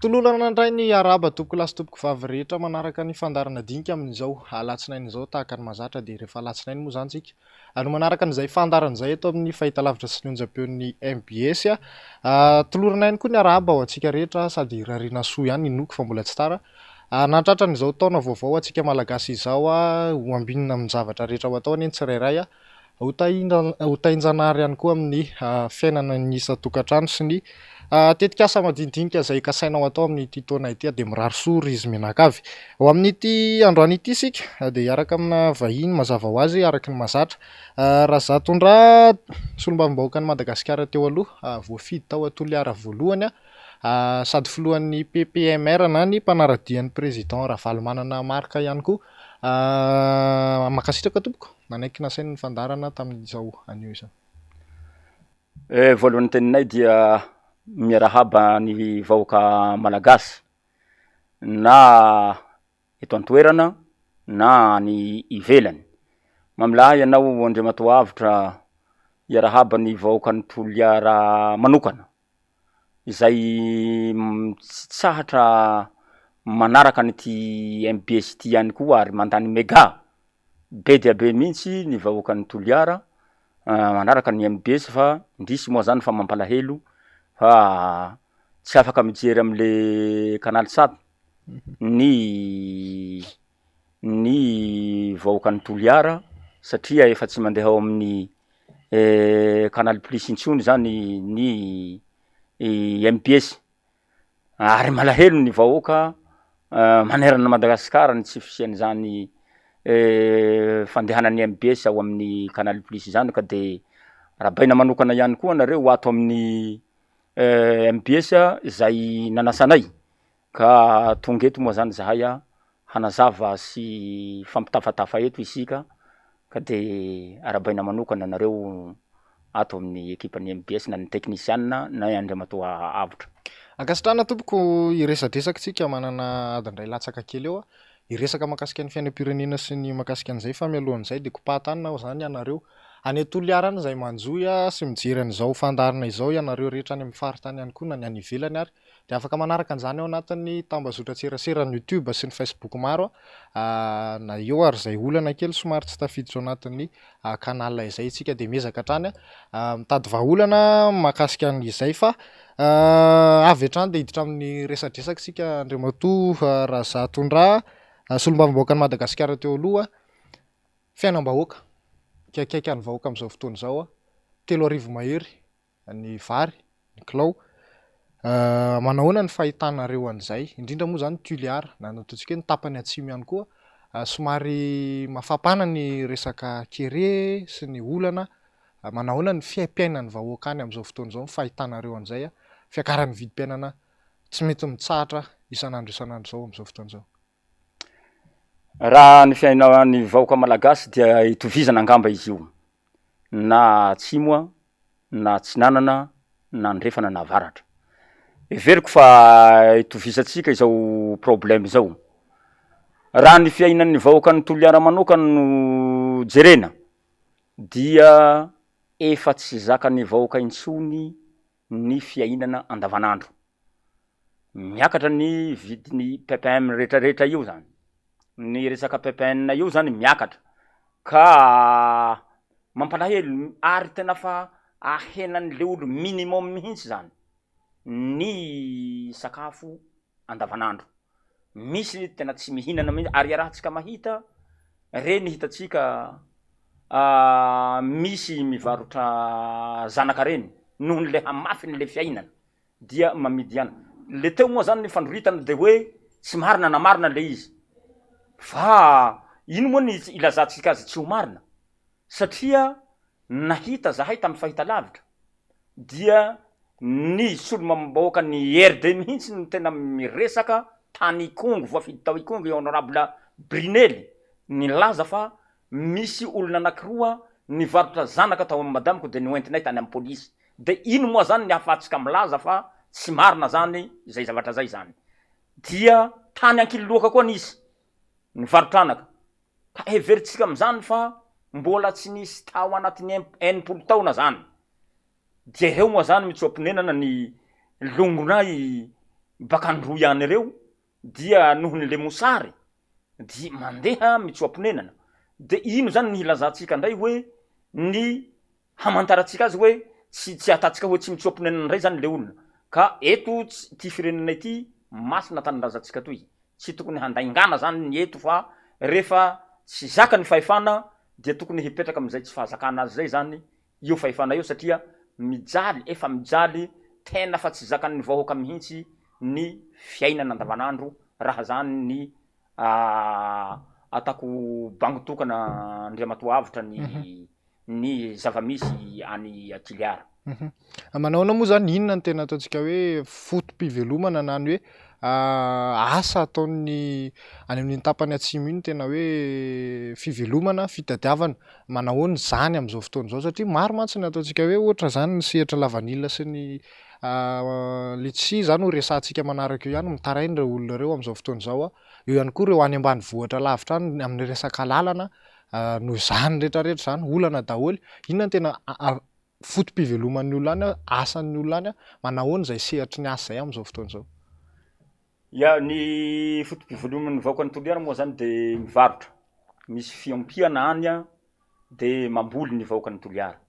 Tololana indray ny araba topoko lasy topoko vavy rehetra manaraka ny fandarana dinika amin'izao alatsinainy izao tahaka ny mazatra dia rehefa alatsinainy moa zany tsika. Ary manaraka an'izay fandarana izay eto amin'ny fahitalavitra sy ny onjam-peon'ny MBS tolorana ihany koa ny araba ho antsika rehetra sady rariana soa ihany inoko fa mbola tsy tara. Natratra n'izao taona vaovao antsika malagasy izao ho ambinina amin'ny zavatra rehetra ho atao any tsirairay ho tahinjanahary ihany koa amin'ny fiainana ny isa-tokantrano sy ny tetika asa madinidinika izay kasainao atao amin'ity taona ity dia mirary soa izy menakavy. Ao amin'ity androany ity isika dia hiaraka amina vahiny mazava ho azy araka ny mazatra. Raha zatondra solombavambahoaka ny Madagasikara teo aloha voafidy tao Toliara voalohany sady filohan'ny PPMR na ny mpanaradian'ny président Ravalomanana marika ihany koa. Makasitraka tompoko nanaiky nasainy ny fandarana tamin'izao anio izao. Voalohany teninay dia miarahaba ny vahoaka malagasy na eto an-toerana na ny ivelany. Mamilahy ianao Andriamatoavitra iarahaba ny vahoaka ny Toliara manokana izay tsy tsahatra manaraka an'ity MBS ity ihany koa ary mandany méga be dia be mihitsy ny vahoaka ny Toliara manaraka ny MBS fa indrisy moa zany fa mampalahelo fa tsy afaka mijery am'le canal sat ny vahoaka ny Toliara satria efa tsy mandeha ao amin'ny canal plus intsony zany ny MBS ary malahelo ny vahoaka manerana Madagasikara ny tsy fisian'izany fandehanan'ny MBS ao amin'ny canal plus zany ka de rabaina manokana ihany koa nareo ato amin'ny MBS izay nanasanay ka tonga eto moa zany zahay hanazava sy fampitafatafa eto isika ka de arabaina manokana nareo ato amin'ny ekipan'ny MBS na ny technician na Andriamatoa avitra. Ankasitrana tompoko iresadresaksika manana adindray latsaka kely eo iresaka makasika ny fiainam-pirenena sy ny makasika an'izay fa mialohan'izay dia kopatanina zany ianareo any Toliara izay manjoy sy mijery an'izao fandarana izao ianareo rehetra any amin'ny faritany ihany koa na ny any ivelany ary dia afaka manaraka an'izany ao anatin'ny tambazotra tserasera ny YouTube sy ny Facebook maro na eo ary izay olana kely somary tsy tafiditra ao anatin'ny kanala izay tsika dia miezaka hatrany mitady vahaolana makasika an'izay fa avy hatrany dia hiditra amin'ny resadresaka sika Andriamatoa raha zatondra solombavambahoaka ny Madagasikara teo aloha fiainam-bahoaka kaikaiky ny vahoaka amin'izao fotoana izao 3,000 mahery ny vary ny kilao manahoana ny fahitanareo an'izay indrindra moa zany Toliara na nataontsika hoe ny tapany atsimo ihany koa somary mafapana ny resaka kere sy ny olana manahoana ny fiaim-piainan'ny vahoaka any amin'izao fotoana izao ny fahitanareo an'izay fiakaran'ny vidim-piainana tsy mety mitsahatra isan'andro izao amin'izao fotoana izao. Raha ny fiainan'ny vahoaka malagasy dia itovizana angamba izy io na atsimo na atsinanana na andrefana na avaratra. Everiko fa itovizatsika izao problème izao. Raha ny fiainan'ny vahoaka ny Toliara manokana no jerena dia efa tsy zakan'ny vahoaka intsony ny fiainana andavanandro. Miakatra ny vidin'ny PPM rehetrarehetra io zany. Ny resaka PPN io zany miakatra ka mampalahelo ary tena fa ahenan'le olo minimum mihitsy zany ny sakafo andavanandro. Misy tena tsy mihinana mihitsy ary arahantsika mahita reny hitatsika misy mivarotra zanaka reny noho le hamafiny le fiainana dia mamidiana. Le teo moa zany ny fandrohitana de hoe tsy marina na marina le izy. Fa ino moa ny ilazantsika azy tsy ho marina satria nahita zahay tamin'ny fahitalavitra dia ny solomambahoaka ny RD mihitsy no tena miresaka tany Ikongo voafidy tao Ikongo honorable Brinely nilaza fa misy olona anankiroa nivarotra zanaka tao amin'ny madamiko de noentinay tany amin'ny polisy. De ino moa zany ny ahafahantsika milaza fa tsy marina zany izay zavatra zay zany dia tany ankiloloaka koa nisy nivarotranaka ka heveritsika am'zany fa mbola tsy nisy tao anatin'ny 80 taona zany dia reo moa zany mitsoaponenana ny longonay baka andro ihany reo dia nohon'le mosary dia mandeha mitsoam-ponenana. De ino zany ny ilazantsika ndray hoe ny hamantarantsika azy hoe tsy atatsika hoe tsy mitsoam-ponenana ndray zany le olona. Ka eto ty firenena ity masina tany lazantsika toy. Tsy tokony handaingana zany ny eto fa rehefa tsy zaka ny fahefana dia tokony hipetraka am'izay tsy fahazakana azy zay zany io fahefana io satria efa mijaly tena fa tsy zakan'ny vahoaka mihitsy ny fiainana andavanandro raha zany ny atako bangotokana Andriamatoa avitra ny zavamisy any Tiliara. Manaona moa zany inona ny tena ataontsika hoe fotom-pivelomana na ny hoe asa ataon'ny any amin'ny tapany atsimo iny tena hoe fivelomana, fitadiavana, manahoana zany am'izao fotoana zao satria maro mantsy ny ataontsika hoe ohatra zany ny sehatra lavanila sy ny letsia zany ho resantsika manaraka eo ihany mitarainy ireo olona reo am'izao fotoana zao eo ihany koa ireo any ambanivohitra lavitra any amin'ny resaka lalana no zany rehetrarehetra zany olana daholy. Inona ny tena fotom-piveloman'ny olona any asan'ny olona any manahoana zay sehatry ny asa zay am'izao fotoana zao. Ya ny fotom-piveloman'ny vahoaka ny Toliara moa zany de mivarotra. Misy fiompiana any de mamboly ny vahoaka ny Toliara.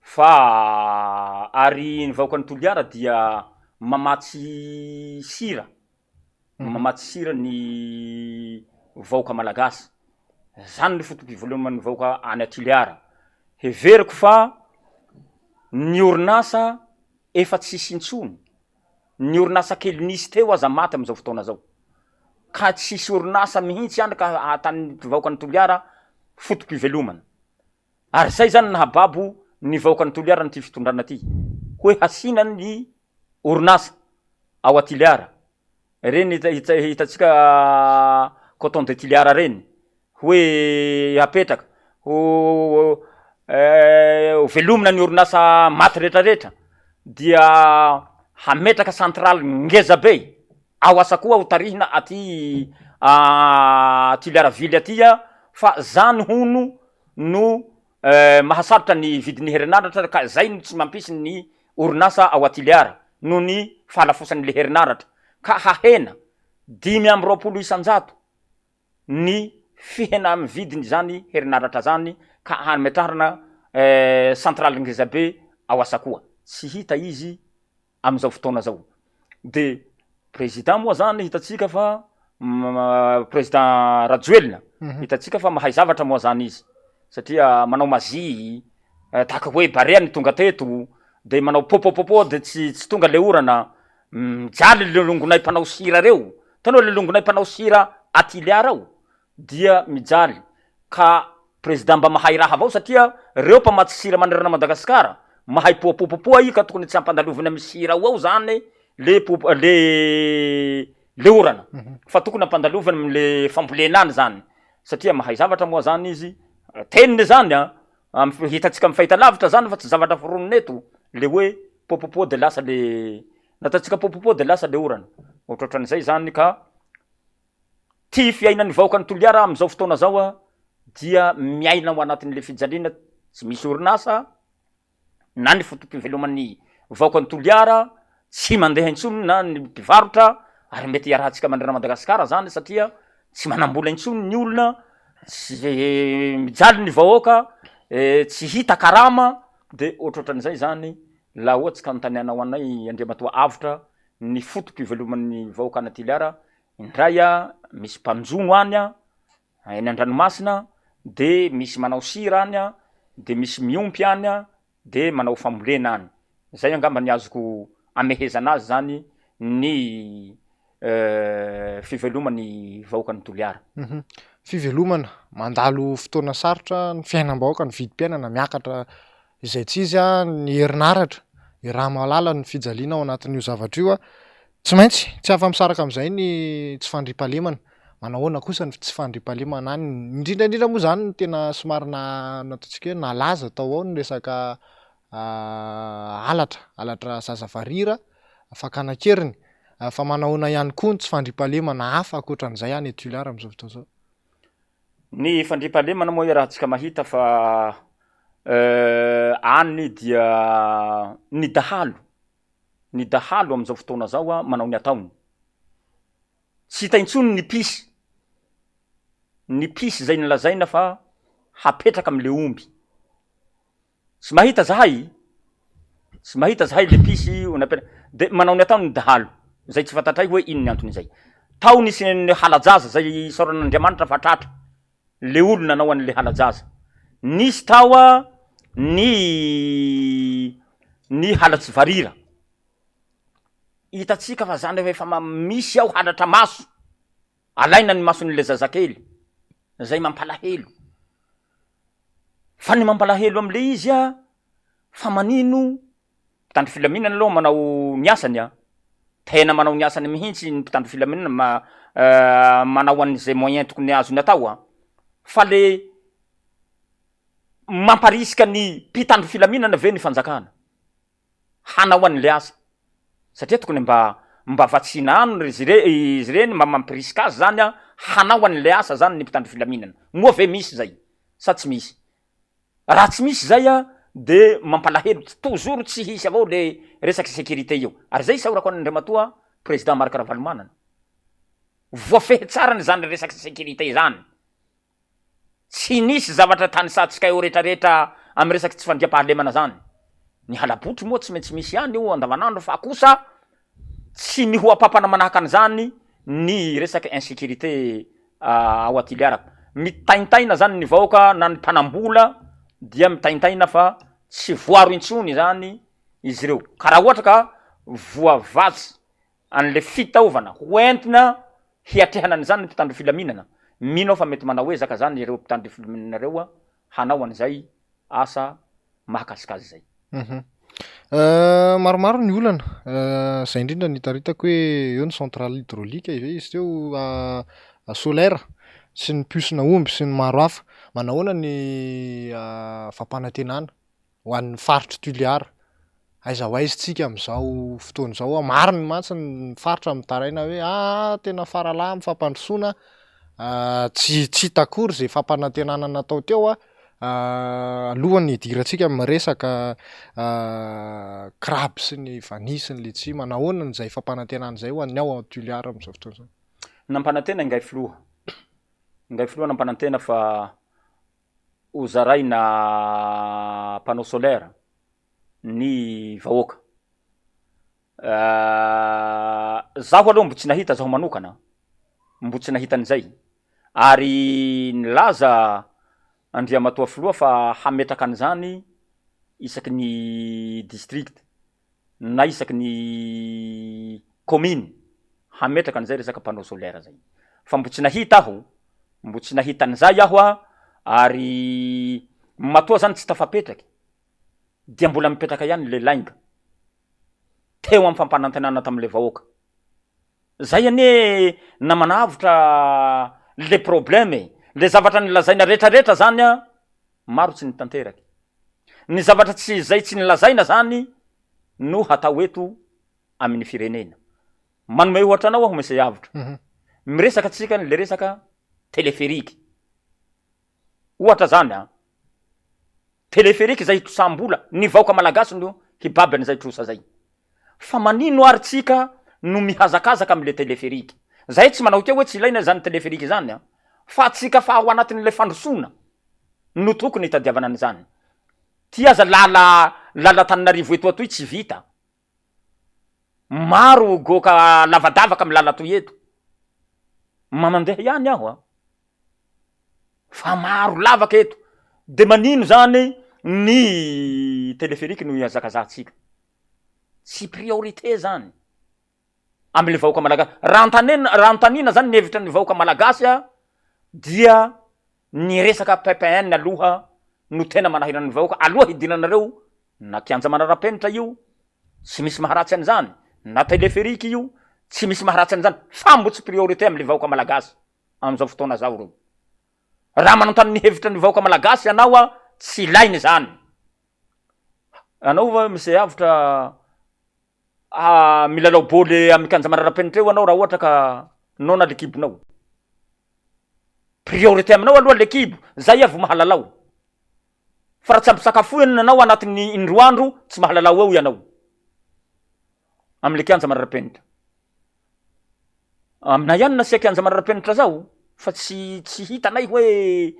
Fa ary ny vahoaka ny Toliara dia mamatsy sira. Mamatsy sira ny vahoaka malagasy. Zany ny fotom-piveloman'ny vahoaka any Toliara. Heveriko fa ny orinasa efa tsisy intsony. Ny orinasa kely nisy teo aza maty am'izao fotoana zao. Ka tsisy orinasa mihitsy any ka atany vahoaka ny Toliara fotom-pivelomana. Ary zay zany nahababo ny vahoaka ny Toliara ny ty fitondrana ty. Hoe hasina ny orinasa ao Tiliara. Reny hitatsika coton de Tiliara reny. Hoe apetraka. Velomina ny orinasa maty rehetrarehetra. Dia hametraka centrale ngeza be ao Asakoa ho tarihina aty Tiliara vily atya fa zany hono no mahasarotra ny vidin'ny herinaratra ka zay no tsy mampisy ny orinasa ao Tiliara no ny fahalafosan'le herinaratra ka hahena 520 isanjato ny fihena amin'ny vidiny zany herinaratra zany ka hametrarana centrale ngeza be ao Asakoa. Tsy hita izy am'izao fotoana zao. De président moa zany hitatsika fa président Rajoelina hitatsika fa mahay zavatra moa zany izy satria manao mazy taka hoe bareany tonga teto de manao popopopo de tsy tonga le orana mijaly le longonay mpanao sira reo. Tanao le longonay mpanao sira Tiliara ao dia mijaly ka président mba mahay raha avao satria reo mpamatsy sira manerana Madagasikara mahay popopopoa i ka tokony tsy ampandalovina amin'ny sira ao zany le orana. Fa tokony ampandalovina am'le fambolena any zany satria mahay zavatra moa zany izy. Teniny zany hitatsika amin'ny fahita lavitra zany fa tsy zavatra foronina eto le hoe popopo de lasa le natatsika popopo de lasa le orana. Ohatran'izay zany ka ty fiainan'ny vahoaka ny Toliara am'izao fotoana zao dia miaina ao anatin'le fijaliana tsy misy orinasa na ny fotom-piveloman'ny vahoaka ny Toliara tsy mandeha intsony na ny mpivarotra ary mety iarahantsika manderana Madagasikara zany satria tsy manambola intsony ny olona tsy mijaly ny vahoaka tsy hita karama de ohatran'izay zany la ohatsy ka notanianao anay Andriamatoa avitra ny fotom-piveloman'ny vahoaka ny Tiliara indray misy mpanjono any eny an-dranomasina de misy manao sira any de misy miompy any de manao fambolena any. Zay angamba ny azoko amehezana azy zany ny fivelomany vahoaka ny Toliara. Fivelomana mandalo fotoana sarotra ny fiainam-bahoaka ny vidim-piainana miakatra izay tsy izy ny herinaratra raha malala ny fijaliana ao anatin'io zavatra io tsy maintsy tsy afa-misaraka am'izay ny tsy fandriampahalemana. Manahoana kosa ny tsy fandriampahalemana any indrindraindrindra moa zany ny tena somary nataontsika hoe nalaza tao ao ny resaka alatra zazavarira fakana-keriny fa manahoana ihany koa ny tsy fandriampahalemana hafa ankoatran'izay any Toliara am'izao fotoana zao. Ny fandriampahalemana moa raha tsika mahita fa any dia ny dahalo ny dahalo am'izao fotoana zao a manao ny ataony. Tsy hita intsony ny pisy zay nilazaina fa hapetraka am'le omby. Tsy mahita zahay le pisy de manao ny ataony ny dahalo. Zay tsy fantatray hoe ino ny antony zay. Tao nisy ny halajaza zay isaoran'Andriamanitra fa tratra. Le olo nanao an'le halajaza. Nisy tao a ny halatsy varira. Hitatsika fa zany efa misy ao halatra maso. Alaina ny mason'le zazakely. Zay mampalahelo. Fa ny mampalahelo am'le izy a fa manino mpitandro filaminana aloha manao ny asany a. Tena manao ny asany mihitsy ny mpitandro filaminana manao an'izay moyen tokony azony atao a. Fa le mamparisika ny mpitandro filaminana ve ny fanjakana hanao an'le asa. Satria tokony mba vatsina ano izy reny mba mampirisika azy zany a hanao an'le asa zany ny mpitandro filaminana. Moa ve misy zay sa tsy misy? Raha tsy misy zay a de mampalahelo toujours tsy hisy avao le resaky sécurité io. Ary zay saorako an'Andriamatoa président Marc Ravalomanana. Voafehy tsara zany resaky sécurité zany. Tsy nisy zavatra tanisatsika eo rehetrarehetra amy resaky tsy fandriam-pahalemana zany. Ny halabotry moa tsy maintsy misy ihany io andavanandro fa kosa tsy mihoapapana manahaka an'izany ny resaky insécurité ao Atiliaraka. Mitaintaina zany ny vahoaka na ny mpanambola dia mitaintaina fa tsy voaro intsony zany izy ireo. Karaha ohatra ka voavatsy an'le fitaovana hoentina hiatrehana an'izany ny mpitandro filaminana. Mino aho fa mety manao ezaka zany ireo mpitandro filaminana reo a hanao an'izay asa mahakasikasy zay. Maromaro ny olana zay indrindra nitaritako hoe eo ny centrale hydraulique izy teo solaire sy ny piosina omby sy ny maro hafa. Manahoana ny fampanantenana ho an'ny faritra Tuliara. Aiza ho aiza tsika am'izao fotoana zao mariny mantsy ny faritra mitaraina hoe tena faralahy fampandrosoana tsy hitakory zay fampanantenana natao teo alohany hidirantsika miresaka crabe sy ny vanisy ny letsia. Manahoana n'izay fampanantenana zay ho an'ny ao Tuliara am'izao fotoana zao? Nampanantena ingay filoha nampanantena fa hozaraina panneau solaire ny vahoaka. Zaho aloha mbo tsy nahita zaho manokana, mbo tsy nahita an'izay. Ary nilaza Andriamatoa filoha fa hametraka an'izany isaky ny district na isaky ny commune hametraka an'izay resaka panneau solaire zay. Fa mbo tsy nahita an'izay aho a. Ary matoa zany tsy tafapetraky dia mbola mipetraka ihany le lainga teo amy fampanantenana tam'le vahoaka. Zay ane na manavitra le problème, le zavatra nilazaina rehetrarehetra zany a maro tsy nitanteraky. Ny zavatra tsy nilazaina zany no hatao eto amin'ny firenena. Manome ohatra anao aho mesy avitra. Miresaka tsika le resaka teleferiky. Ohatra zany teleferiky zay trosambola ny vahoaka malagasy no hibaby an'izay trosa zay. Fa manino ary tsika no mihazakazaka am'le teleferiky. Zay tsy manao teo hoe tsy ilaina zany teleferiky zany fa tsika fa ao anatin'le fandrosoana no tokony hitadiavana an'izany. Ty aza lala Tananarivo eto atoy tsy vita. Maro goka lavadavaka amy lala toy eto. Mandeha ihany aho fa maro lavaka eto. De manino zany ny teleferiky no ihazakazahantsika. Tsy priorité zany am'le vahoaka malagasy. Raha antanina zany ny hevitra ny vahoaka malagasy dia ny resaka PPN aloha no tena manahirana ny vahoaka. Aloha hidinanareo na kianja manara-penitra io tsy misy maharatsy an'izany, na teleferiky io tsy misy maharatsy an'izany, fa mbo tsy priorité am'le vahoaka malagasy am'izao fotoana zao reo. Raha manontany ny hevitra ny vahoaka malagasy ianao tsy ilainy zany. Anao va misy avitra milalao bôly amy kianja manara-penitra eo anao raha ohatra ka nona lekibonao. Priorité aminao aloha lekibo, zay vo mahalalao. Fa raha tsy ampy sakafo anao anatin'ny indroa andro tsy mahalalao eo ianao. am'le kianja manara-penitra. Amina ihany nasia kianja manara-penitra zao fa tsy hitanay hoe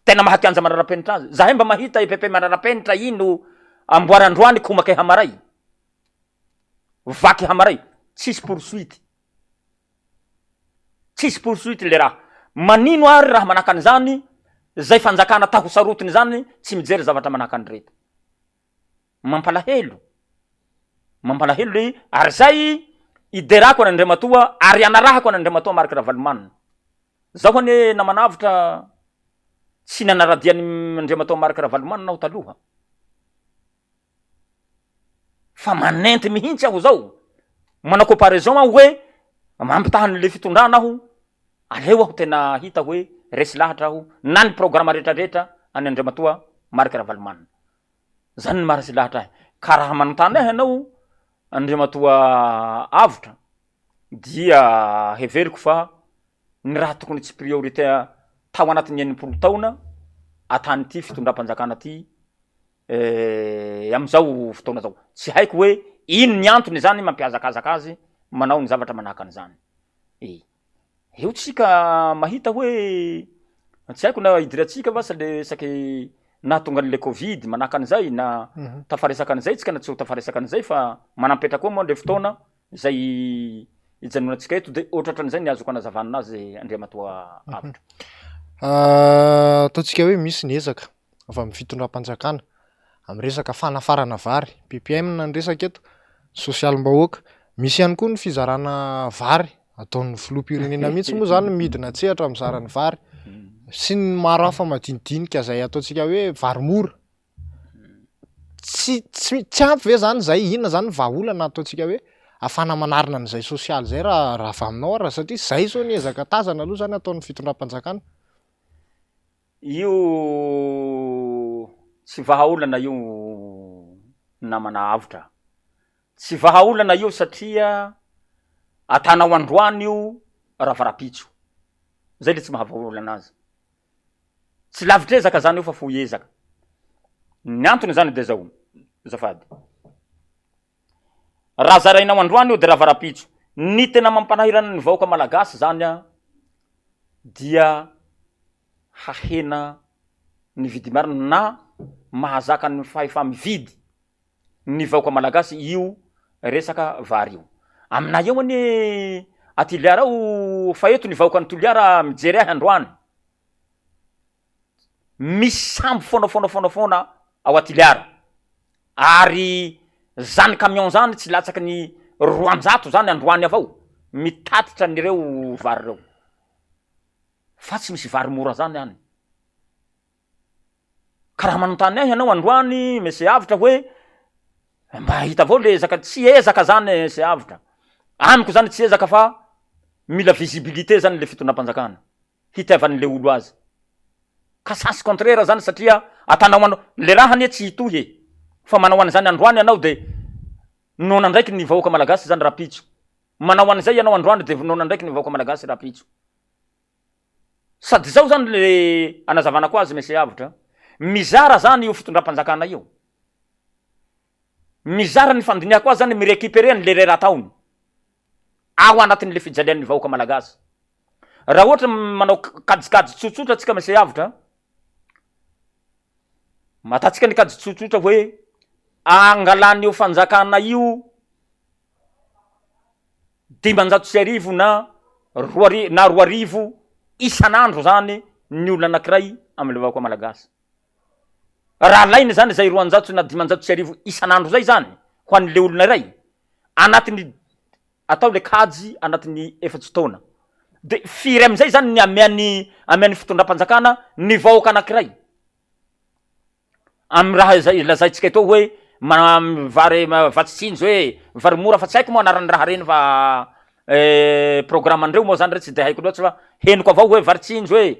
tena mahakianja manara-penitra azy. Zahay mba mahita EPP manara-penitra ino amboary androany komaky hamaray. Vaky hamaray, tsisy poursuite. Tsisy poursuite le raha. Manino ary raha manahaka an'izany, zay fanjakana ta ho sarotiny zany tsy mijery zavatra manahaka an'ireto. Mampalahelo le ary zay iderako an'Andriamatoa ary anarahako an'Andriamatoa mariky Ravalomanina. Zaho ane namanavitra tsy nanaradiany Andriamatoa mariky Ravalomanina aho taloha. Fa manenty mihitsy aho zao. Manao comparaison aho hoe mampitahan'le fitondrana aho, aleo aho tena hita hoe resy lahatra aho na ny programa rehetrarehetra any Andriamatoa mariky Ravalomanina. Zany ny maharesy lahatra ahy. Ka raha manontany ahy ianao Andriamatoa avotra dia heveriko fa ny raha tokony tsy priorité tao anatin'ny 80 taona atany ty fitondram-panjakana ty am'izao fotoana zao. Tsy haiko hoe ino ny antony zany mampiazakazaka azy manao ny zavatra manahaka an'izany. Eo tsika mahita hoe tsy haiko na idiratsika va sa le saky nahatonga an'le Covid manahaka an'izay na tafaresaka an'izay tsika na tsy ho tafaresaka an'izay fa manampetra koa moa le fotoana zay ijanonantsika eto de ohatratran'izay ny azoko anazavana azy Andriamatoa avotra. Ataontsika hoe misy ny ezaka avy amin'ny fitondram-panjakana am'resaka fanafarana vary, PPM ny resaka eto, social-mbahoaka. Misy ihany koa ny fizarana vary ataon'ny filoham-pirenena mihitsy moa zany midina tsehatra mizara ny vary sy ny maro hafa madinidinika zay ataontsika hoe vary mora. Tsy ampy ve zany zay, inona zany vahaolana ataontsika hoe afana manarina an'izay sosialy zay raha avy aminao ara, satria zay zao ny ezaka tazana aloha zany ataon'ny fitondram-panjakana. Io tsy vahaolana io namana avotra. Tsy vahaolana io satria atanao androany io ravarapitso. Zay le tsy mahavaolana azy. Tsy lavitra ezaka zany io fa fohy ezaka. Ny antony zany de zao, zafady. Raha zarainao androany io de ravarapitso. Ny tena mampanahirana ny vahoaka malagasy zany dia hahena ny vidy marina na mahazaka ny fahefa mividy ny vahoaka malagasy io resaka vary io. Aminay eo anie Atiliara ao fa eto ny vahoaka ny Toliara mijery ahy androany. Misy sambo foana ao Atiliara. Ary zany camion zany tsy latsaky ny 200 zany androany avao mitatitra nireo vary reo. Fa tsy misy vary mora zany any. Ka raha manontany ahy ianao androany mese avitra hoe mba hita avao le ezaka, tsy ezaka zany se avitra. Amiko zany tsy ezaka fa mila visibilité zany le fitondram-panjakana. Hitiavan'le olo azy. Ka sens contraire zany satria atanao manao le raha anie tsy hitohy fa manao an'izany androany ianao de nona ndraiky ny vahoaka malagasy zany rapitso. Manao an'izay ianao androany de nona ndraiky ny vahoaka malagasy rapitso. Sady zao zany le anazavana koa azy mese avitra. Mizara zany io fitondram-panjakana io. Mizara ny fandiniako azy zany mirekipere ny le rera taony. Ao anatin'le fijalian'ny vahoaka malagasy. Raha ohatra manao kajikajy tsotsotra tsika mese avitra, matatsika ny kajy tsotsotra hoe angalan'io fanjakana io 500 na 2 isan'andro zany ny olona anankiray am'le vahoaka malagasy. Raha lainy zany zay 200 na 500 isan'andro zay zany ho an'le olona iray anatin'ny atao le kajy anatin'ny 4 taona. De firy am'izay zany ny amian'ny fitondram-panjakana ny vahoaka anankiray. Am raha zay lazaitsika eto hoe vary vatsitsinjo hoe vary mora fa tsy haiko moa anaran'ny raha reny fa programme-ndreo moa zany re tsy de haiko loatsy fa henoko avao hoe varitsinjo hoe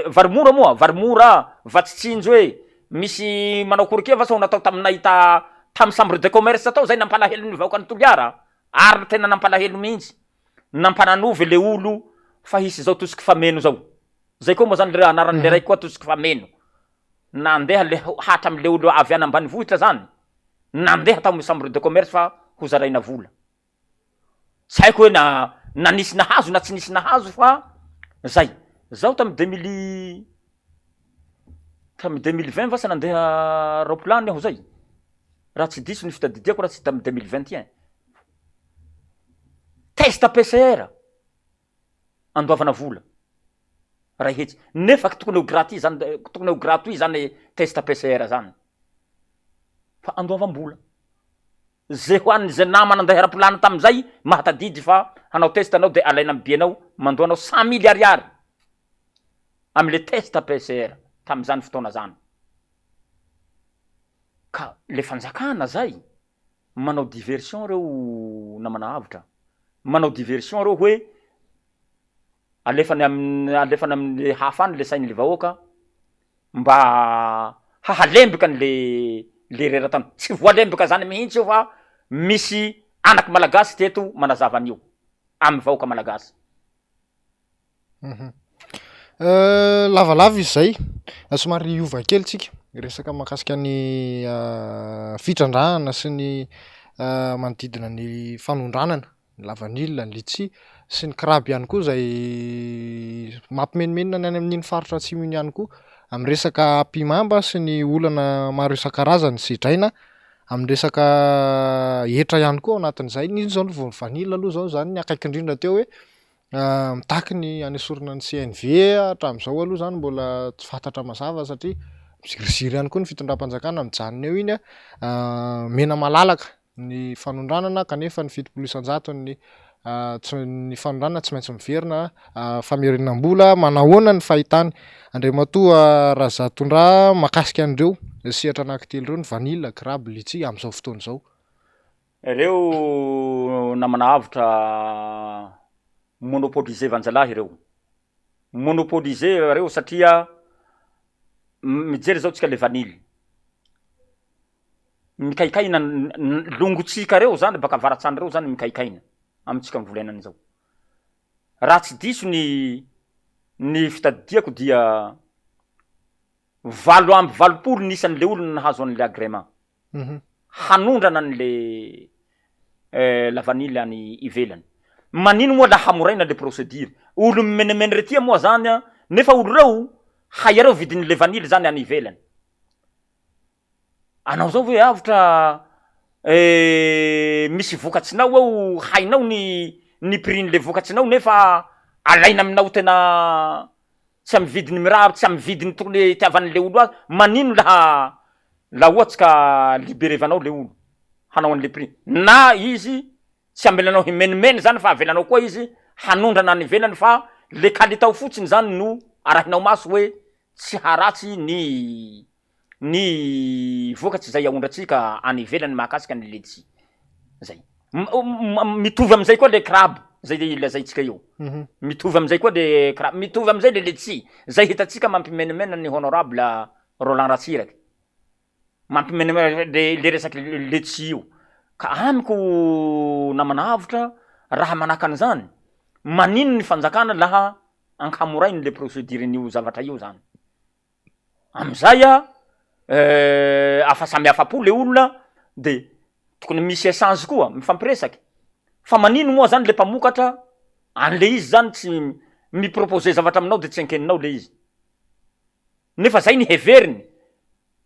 vary mora moa, vary mora, vatsitsinjo hoe misy manao korokia va sa ho natao taminay tamy chambre de commerce tao zay nampalahelo ny vahoaka ny Toliara. Ary tena nampalahelo mihitsy. Nampananovy le olo fa hisy zao tosika fameno zao. Zay koa moa zany le anaran'le raiky koa tosika fameno. Nandeha le hatra am'le olo avy any ambanivohitra zany. Nandeha tamy chambre de commerce fa ho zaraina vola. Tsy haiko hoe na nisy nahazo na tsy nisy nahazo fa zay. Zaho tamy 2020 vasa nandeha roplan aho zay. Raha tsy diso ny fitadidiako raha tsy tamy 2021. Test PCR andoavana vola. Raha hetsy. Nefa tokony ho gratuit zany, tokony ho gratuit zany test PCR zany. Fa andoavam-bola. Zay ho an'zay namana andeha aeroplany tam'izay mahatadidy fa hanao test anao de alaina amy bianao mandoanao 100 000 ariary am'le test PCR tam'zany fotoana zany. Ka le fanjakana zay manao diversion reo namana avitra. Manao diversion reo hoe alefany am'le hafany le sain'le vahoaka mba hahalembika le reratany. Tsy voalembika zany mihitsy io fa misy anaky malagasy teto manazava an'io amy vahoaka malagasy. Lavalava izy zay, somary iova kely tsika resaka mahakasika ny fitrandrahana sy ny manodidina ny fanondranana, ny lavanilina, ny litsia sy ny kraby ihany koa zay mampimenimena ny any amin'iny faritra atsimo iny ihany koa amy resaka pimamba sy ny olana maro isan-karazany sy draina amy resaka hetra ihany koa anatin'izay. Iny zao ny vanila aloha zao zany ny akaiky indrindra teo hoe mitaky ny anesorana ny CNV hatramin'izao aloha zany mbola tsy fantatra mazava satria mizirisiry ihany koa ny fitondram-panjakana mijanona eo iny mena malalaka ny fanondranana kanefa ny fitopolo isan-jato ny fanondranana tsy maintsy miverina famerenam-bola manahoana ny fahitany. Andriamatoa Razatondra mahakasika an'ireo sehatra anankitelo ireo ny vanila, kraby, litsia am'izao fotoana izao. Ireo namana avitra monopoliser vanjalahy ireo. Monopoliser reo satria mijery zao tsika le vanily. Mikaikaina longotsika reo zany baka avaratsany reo zany mikaikaina amitsika mivolenany zao. Raha tsy diso ny fitadidiako dia 8 nisan'le olona nahazo an'le agrément. Hanondrana an'le la vanille any ivelany. Manino moa la hamoraina le procédure. Olo mimenemeny retia moa zany nefa olo reo haia vidin'le vanille zany any ivelany. Anao zao hoe avitra misy vokatsinao ao hainao ny prix-n'le vokatsinao nefa alaina aminao tena tsy amy vidiny mirary, tsy amy vidiny tokony itiavan'le olo azy. Manino la ohatsy ka liberevanao le olo hanao an'le prix. Na izy tsy ambelanao himenimeny zany fa avelanao koa izy hanondrana any ivelany fa le kalitao fotsiny zany no arahinao maso hoe tsy haratsy ny vokatsy zay aondratsika any ivelany mahakasika ny letsia. Zay. Mitovy am'izay koa le kraby zay lazaitsika io. Mitovy am'izay koa le kraby, mitovy am'izay le letsia. Zay hitatsika mampimenimena ny honorable Roland Ratsiraky. Mampimenimena le resaky letsia io. Ka amiko namana avitra raha manaka an'izany. Manino ny fanjakana laha ankamorainy le procédure-n'io zavatra io zany. Am'izay afa samy afa-po le olona de tokony misy essence koa mifampiresaky. Fa manino moa zany le mpamokatra an'le izy zany tsy miproposer zavatra aminao de tsy ankeninao le izy. Nefa zay ny heveriny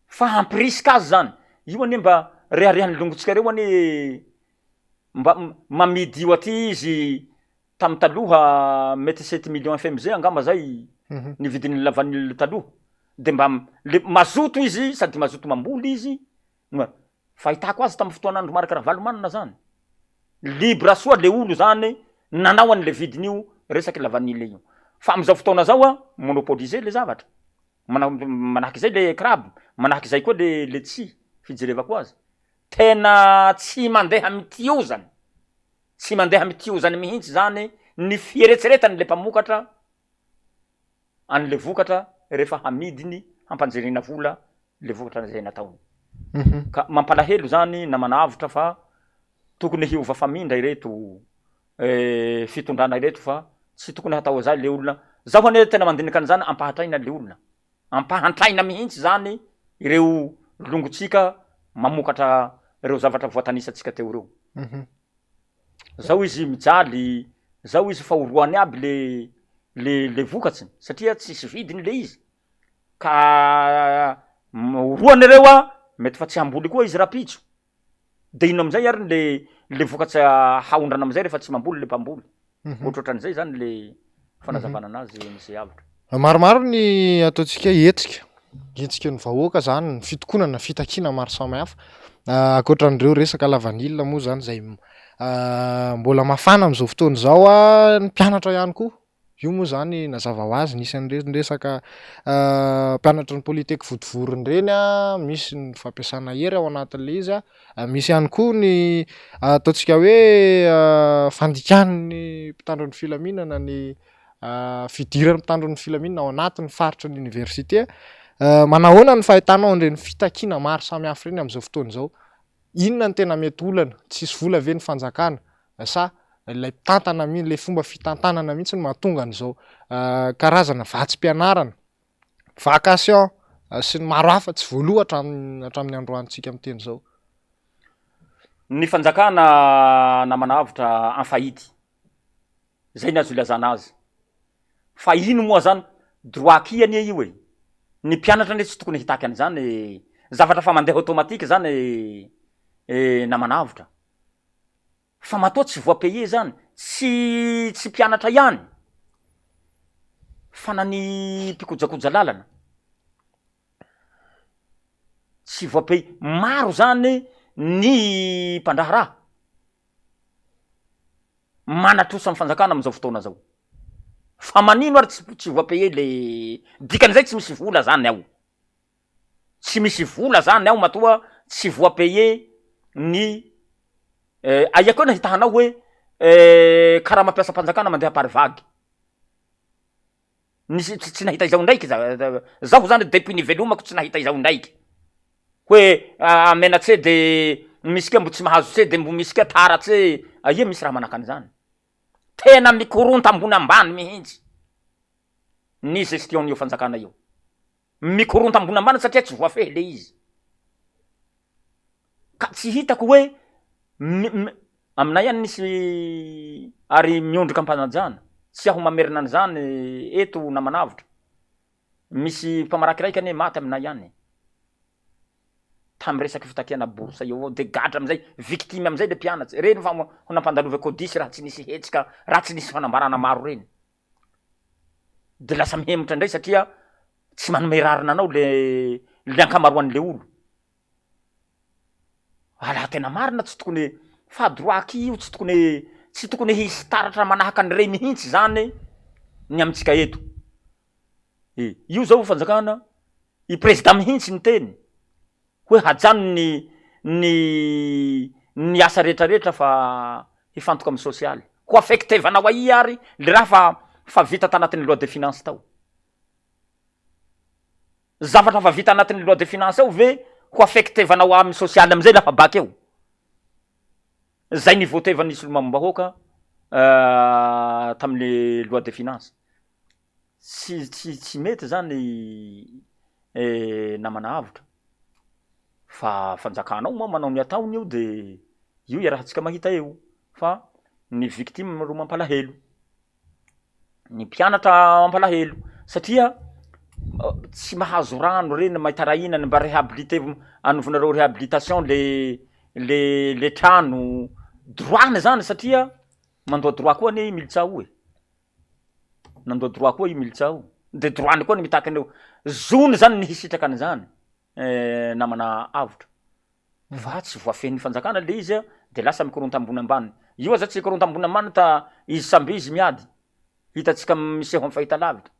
fa hampirisika azy zany. Io anie mba reharehany longotsika reo anie mba mamidy io aty izy tamy taloha mety 7 millions FMZ angamba zay ny vidin'ny lavanille taloha. De mba mazoto izy sady mazoto mamboly izy. Fahitako azy tamy fotoan'andro maraka raha valomanina zany. Libre soa le olo zany nanao an'le vidin'io resaky lavanille io. Fa am'izao fotoana zao monopoliser le zavatra. Manahaky zay le kraby, manahaky zay koa le letsia fijerevako azy. Tena tsy mandeha mitiozany. Tsy mandeha mitiozany mihitsy zany ny fieretseretany le mpamokatra an'le vokatra rehefa hamidiny hampanjerena vola le vokatra zay nataony. Ka mampalahelo zany namana avitra fa tokony hiova famindra ireto fitondrana ireto fa tsy tokony hatao zay le olona. Zaho ane tena mandinika an'izany ampahatraina le olona. Ampahantraina mihitsy zany ireo longotsika mamokatra ireo zavatra voatanisatsika teo reo. Mhm. Zao izy mijaly, zao izy fa oroany aby le vokatsiny satria tsisy vidiny le izy. Ka oroany reo a mety fa tsy hamboly koa izy rapitso. De ino am'zay ary le vokatsy haondrana am'zay rehefa tsy mamboly le mpamboly. Mhm. Ohatrohatran'izay zany le fanazavana anazy misy avitra. Maromaro ny ataontsika hetsika ny vahoaka zany, ny fitokonana, fitakiana maro samihafa. Ankoatran'ireo resaka lavanilina moa zany zay mbola mafana am'zao fotoana zao ny mpianatra ihany koa. Io moa zany nazava ho azy nisy resaka mpianatra ny politeka vodovorony reny misy ny fampiasana hery ao anatin'le izy misy ihany koa ny ataontsika hoe fandikan'ny mpitandro ny filaminana ny fidiran'ny mpitandro ny filaminana ao anatin'ny faritra ny université. Manahoana ny fahitanao an'ireny fitakiana maro samihafa ireny am'izao fotoana izao? Inona ny tena mety olana? Tsisy vola ve ny fanjakana sa ilay mpitantana le fomba fitantanana mihitsy no mahatonga an'izao karazana vatsim-pianarana, vacation sy ny maro hafa tsy voalohatra hatramin'ny androantsika amin'ny teny izao. Ny fanjakana namana avitra anfahity. Zay ny azo ilazana azy. Fa ino moa zany? Droit kiany io e. Ny mpianatra ndre tsy tokony hitaky an'izany zavatra fa mandeha automatique zany namana avitra. Fa matoa tsy voapaye zany, tsy mpianatra ihany. Fa na ny mpikojakoja lalana. Tsy voapaye. Maro zany ny mpandraha raha. Manatrosa ny fanjakana am'izao fotoana zao. Fa manino ary tsy voapaye le dikan'izay tsy misy vola zany ao. Tsy misy vola zany ao matoa tsy voapaye ny aia koa nahitahanao hoe karaha mampiasa mpanjakana mandeha pary vagy. Nisy tsy nahita izao ndraiky zaho zany depuis nivelomako tsy nahita izao ndraiky. Hoe amena tse de misy ke mbo tsy mahazo tse de mbo misy ke tara tse, aia misy raha manahaka an'izany. Tena mikoronta ambony ambany mihitsy ny gestion io fanjakana io. Mikoronta ambony ambany satria tsy voafehy le izy. Ka tsy hitako hoe aminay ihany nisy ary miondrika ampanajana. Tsy aho mamerina an'izany eto namanavitra. Misy mpamaraky raiky ane maty aminay ihany. Tamy resaky fitakiana bourse io de gadra am'izay, victime am'izay le mpianatsy. Reny fa ho nampandalova codis raha tsy nisy hetsika, raha tsy nisy fanambarana maro reny. De lasa mihemotra ndray satria tsy manome rarina anao le ankamaroan'le olo. Raha tena marina tsy tokony fa droit io tsy tokony hisy taratra manahaka an'ireny mihitsy zany ny amintsika eto. Io zao fanjakana, i président mihitsy ny teny hoe hajano ny asa rehetrarehetra fa hifantoka amin'ny sosialy. Ho affectevanao aia ary le raha fa vita tanatin'ny loi de finance tao. Zavatra fa vita anatin'ny loi de finance ao ve ho affectevanao amin'ny sosialy am'izay lafa bakeo. Zay nivoatevanisy olo-mamom-bahoaka tamin'ny loi de finance. Tsy mety zany namana avitra. Fa fanjakanao moa manao ny ataony io de io iarahantsika mahita eo. Fa ny victime ro mampalahelo. Ny mpianatra mampalahelo satria tsy mahazo rano reny mahitarahinany mba réhabilité anaovanareo réhabilitation le trano droit zany satria mandoa droit koa ne militsa o nandoa droit koa i militsa o de droit koa ny mitaky an'ireo zony zany ny hisitraka an'izany namana avitra fa tsy voafehin'ny fanjakana le izy de lasa mikoronta ambony ambany. Io aza tsy koronta ambony ambany ta izy samby izy miady hitatsika miseho amin'ny fahita lavitra.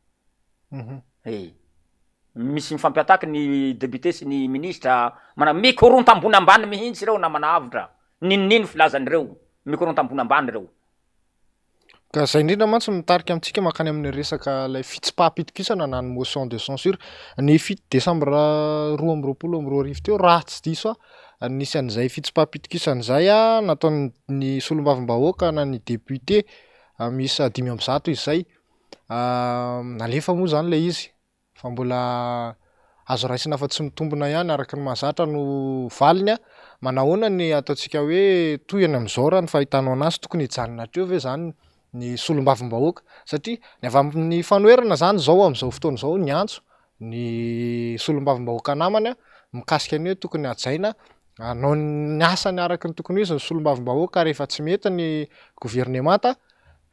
Misy mifampiataky ny député sy ny ministra mikoronta ambony ambany mihitsy reo namana avitra. Ninino filazan'ireo mikoronta ambony ambany reo. Ka zay indrindra mantsy mitarika amintsika makany amin'ny resaka lay fitsipaham-pitokisana na ny motion de censure ny 7 Desambra 2024 teo raha tsy diso nisy an'izay fitsipaham-pitokisana zay nataon'ny solombavambahoaka na ny député misy 500 izy zay nalefa moa zany le izy fa mbola azo raisina fa tsy mitombona ihany araka ny mahazatra no valiny manahoana ny ataontsika hoe toyany amin'izao raha ny fahitanao anazy tokony hijanona hatreo ve zany ny solombavim-bahoaka satria ny avy amin'ny fanoherana zany zao amin'izao fotoana izao ny antso ny solombavim-bahoaka namany a mikasika ny hoe tokony hajaina anao ny asany araka ny tokony izy ny solombavim-bahoaka rehefa tsy mety ny governemanta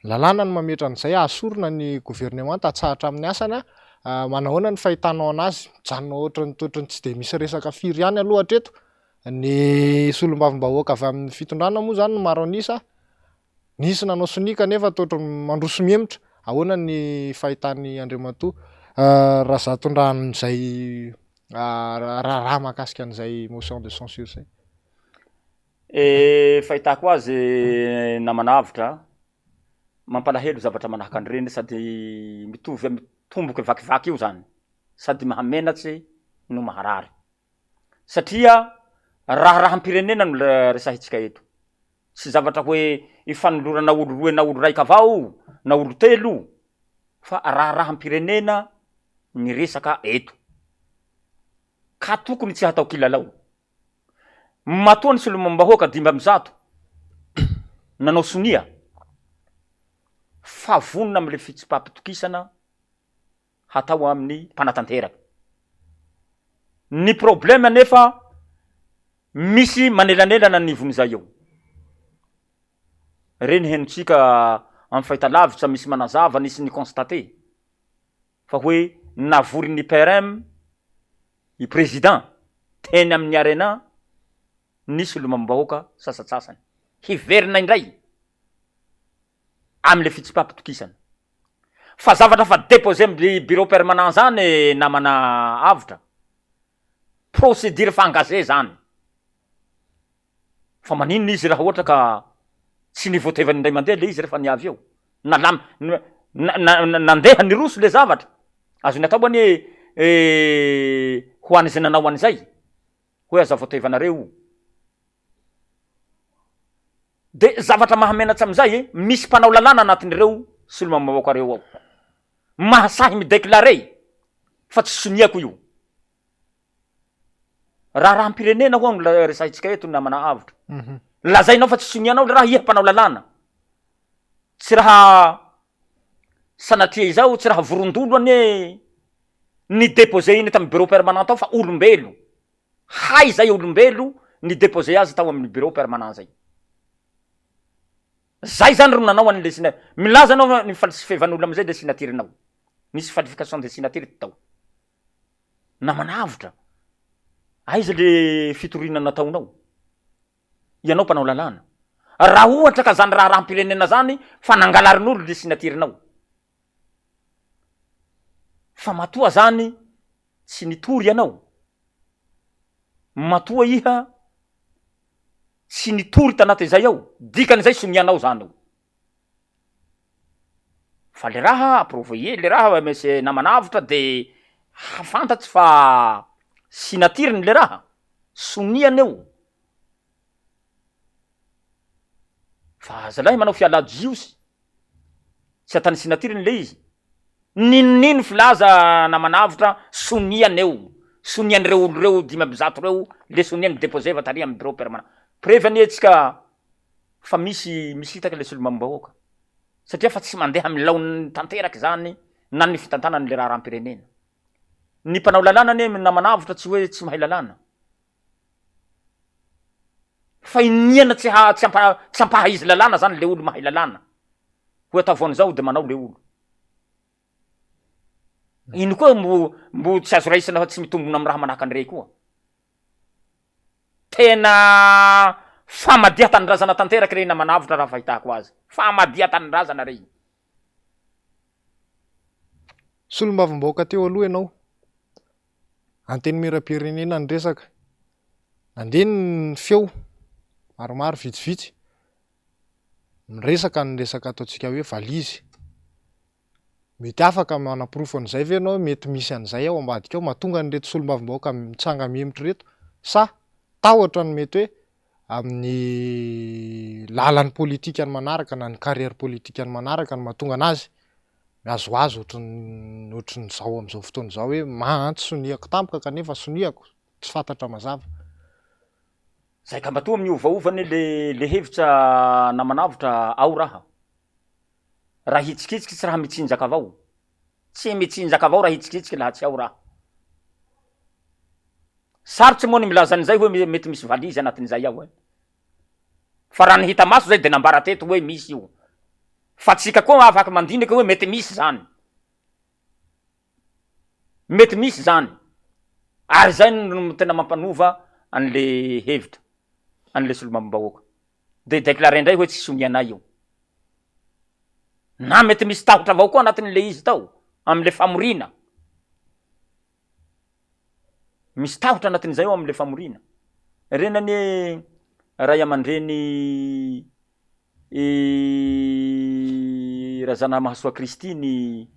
lalàna ny mametra an'izay asorina ny governemanta atsahatra amin'ny asany manahoana ny fahitanao anazy mijanona ohatrany tsy de misy resaka firy ihany aloha hatreto ny solombavim-bahoaka avy amin'ny fitondrana moa zany no maro anisa nisy nanao sonika nefa toatra mandroso miemotra ahoana ny fahitany Andriamatoa raha za tondrahan'izay raha mahakasika an'izay motion de censure zay. Fahitako azy namana avitra mampalahelo zavatra manahaka an'ireny sady mitovy mitomboky vakivaky io zany sady mahamenatsy no maharary satria raharaham-pirenena no resahintsika eto sy zavatra hoe ifanolorana olo roe na olo raiky avao na olo telo fa raharaham-pirenena ny resaka eto ka tokony tsy hatao kilalao matoa ny solombavim-bahoaka 500 nanao sonia fa vonona am'le fitsipapitokisana hatao amin'ny mpanatanteraka ny problème nefa misy manelanelana ny von'izay eo reny henontsika amin'ny fahitalavitra misy manazava nisy ny constaté fa hoe navory ny PRM i président teny amin'ny arena ny solombavim-bahoaka sasatsasany hiverina indray am'le fitsipapitokisana fa zavatra fa déposé amin'ny bureau permanent zany namana avitra procédure fa engagé zany fa maninona izy raha ohatra ka tsy nivoatevany indray mandeha le izy rehefa niavy eo nandeha ny roso le zavatra azony atao any ho an'izay nanao an'izay hoe aza voatevanareo de zavatra mahamenatsy am'izay misy mpanao lalàna anatin'ireo solombavim-bahoaka reo ao mahasahy midéclaré fa tsy soniako io rahampirenena ho no resahintsika eto namana avitra lazainao fa tsy sonianao le raha iha mpanao lalàna tsy raha sanatria izao tsy raha vorondolo anye ny déposé iny tamy bureau permanent tao fa olombelo hay zay olombelo ny déposé azy tao amin'ny bureau permanent zay zany ro nanao an'le milaza anao ny falsifevan'olo am'izay le signaturenao nisy falsification de signature tao namana avitra aiza le fitorina nataonao ianao mpanao lalàna raha ohatra ka zany rahampirenena zany fa nangalarin'olo le signaturenao fa matoa zany tsy nitory ianao matoa iha tsy nitory tanatin'izay ao dikan'izay sonianao zany ao fa le raha approvoye le raha misy namana avitra de hafantatsy fa signatureny le raha soniany eo fa zalahy manao fialajiosy tsy atany signatureny le izy ninonino filaza namana avitra soniany eo sonian'ireo olo reo 500 reo le soniany déposé va taria amin'ny bureau permanent preuve anetsika fa misy hitaky le solombavim-bahoaka satria fa tsy mandeha milaon'ny tanteraky zany na ny fitantanany le raharam-pirenena ny mpanao lalàna ane namana avitra tsy hoe tsy mahay lalàna fa iniana tsy ampaha izy lalàna zany le olo mahay lalàna hoe atao voan'izao de manao le olo iny koa mbo tsy azo raisina fa tsy mitombona amy raha manahaka an'irey koa tena famadiha tanindrazana tanteraky rey namana avitra raha fahitako azy famadiha tanindrazana rey solombavim-bahoaka teo aloha ianao anteny miram-pirenena ny resaka andeny ny feo maromaro vitsivitsy ny resaka ataontsika hoe valizy mety afaka manaporofo an'izay ve anao mety misy an'izay ao ambadika ao mahatonga nyreto solombavim-bahoaka mitsanga miemotra reto sa tahotra ny mety hoe amin'ny lalan'ny politika ny manaraka na ny carrière politika ny manaraka ny mahatonga anazy azoazo ohatran'izao am'izao fotoana izao hoe mahantsy soniako tampoka kanefa soniako tsy fantatra mazava Zay ka mba toa miovaovany le hevitra namanavotra ao raha hitsikitsiky tsy raha mitsinjaka avao, tsy mitsinjaka avao raha hitsikitsiky laha tsy ao raha. Sarotsy moa ny milaza an'izay hoe mety misy valizy anatin'izay ao fa raha nihita maso zay de nambara teto hoe misy io, fa tsika koa afaky mandiniky hoe mety misy zany, mety misy zany. Ary zay no tena mampanova an'le hevitra an'le solomam-bahoaka de déclaré indray hoe tsisy omianay io, na mety misy tahotra avao koa anatin'le izy tao am'le famorina, misy tahotra anatin'izay ao am'le famorina. Renany ray aman-dreny razana mahasoa Kristiny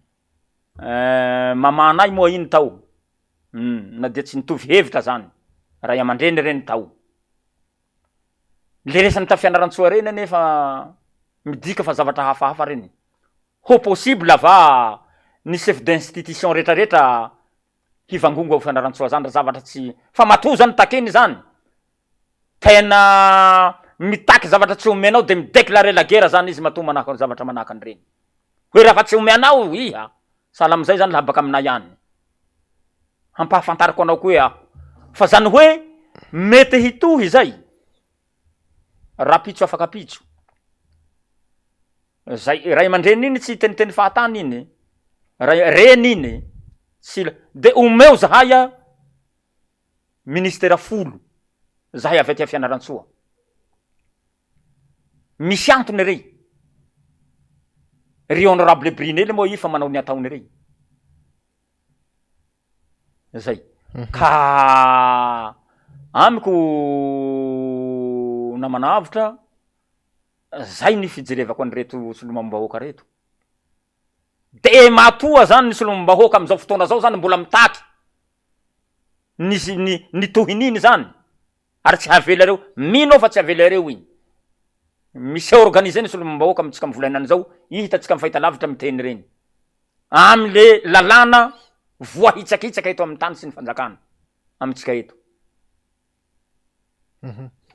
mamanay moa iny tao, na dia tsy nitovy hevitra zany, ray aman-dreny reny tao. Le resany ta fianaran-tsoa reny nefa midika fa zavatra hafahafa reny. Ho possible va ny chef d'institution rehetrarehetra hivangongo ao fianaran-tsoa zany, zavatra tsy fa matoa zany takeny zany. Tena mitaky zavatra tsy omenao de midéclarer la guerre zany izy matoa manahaka zavatra manahaka an'ireny. Hoe raha fa tsy omenao iha, sahala am'izay zany laha baka aminay ihany. Hampahafantariko anao koa aho. Fa zany hoe mety hitohy zay. Rapitso afaka pitso. Zay ray aman-dreny iny tsy teniteny fahatany iny. Reny iny tsy de omeo zahay ministera folo. Zahay avy aty fianaran-tsoa. Misy antony rey. Ry honorable Brinel moa i fa manao ny ataony rey. Zay. Ka amiko namanavitra zay ny fijerevako an'ireto solomam-bahoaka reto. De matoa zany ny solomam-bahoaka am'izao fotoana zao zany mbola mitaky ny tohininy zany. Ary tsy havelareo, mino fa tsy havelareo iny. Misy organisé ny solomam-bahoaka amitsika mivolainany zao, hitatsika mifahita lavitra miteny reny. Am'le lalàna voahitsakitsaka eto amin'ny tany sy ny fanjakana amitsika eto.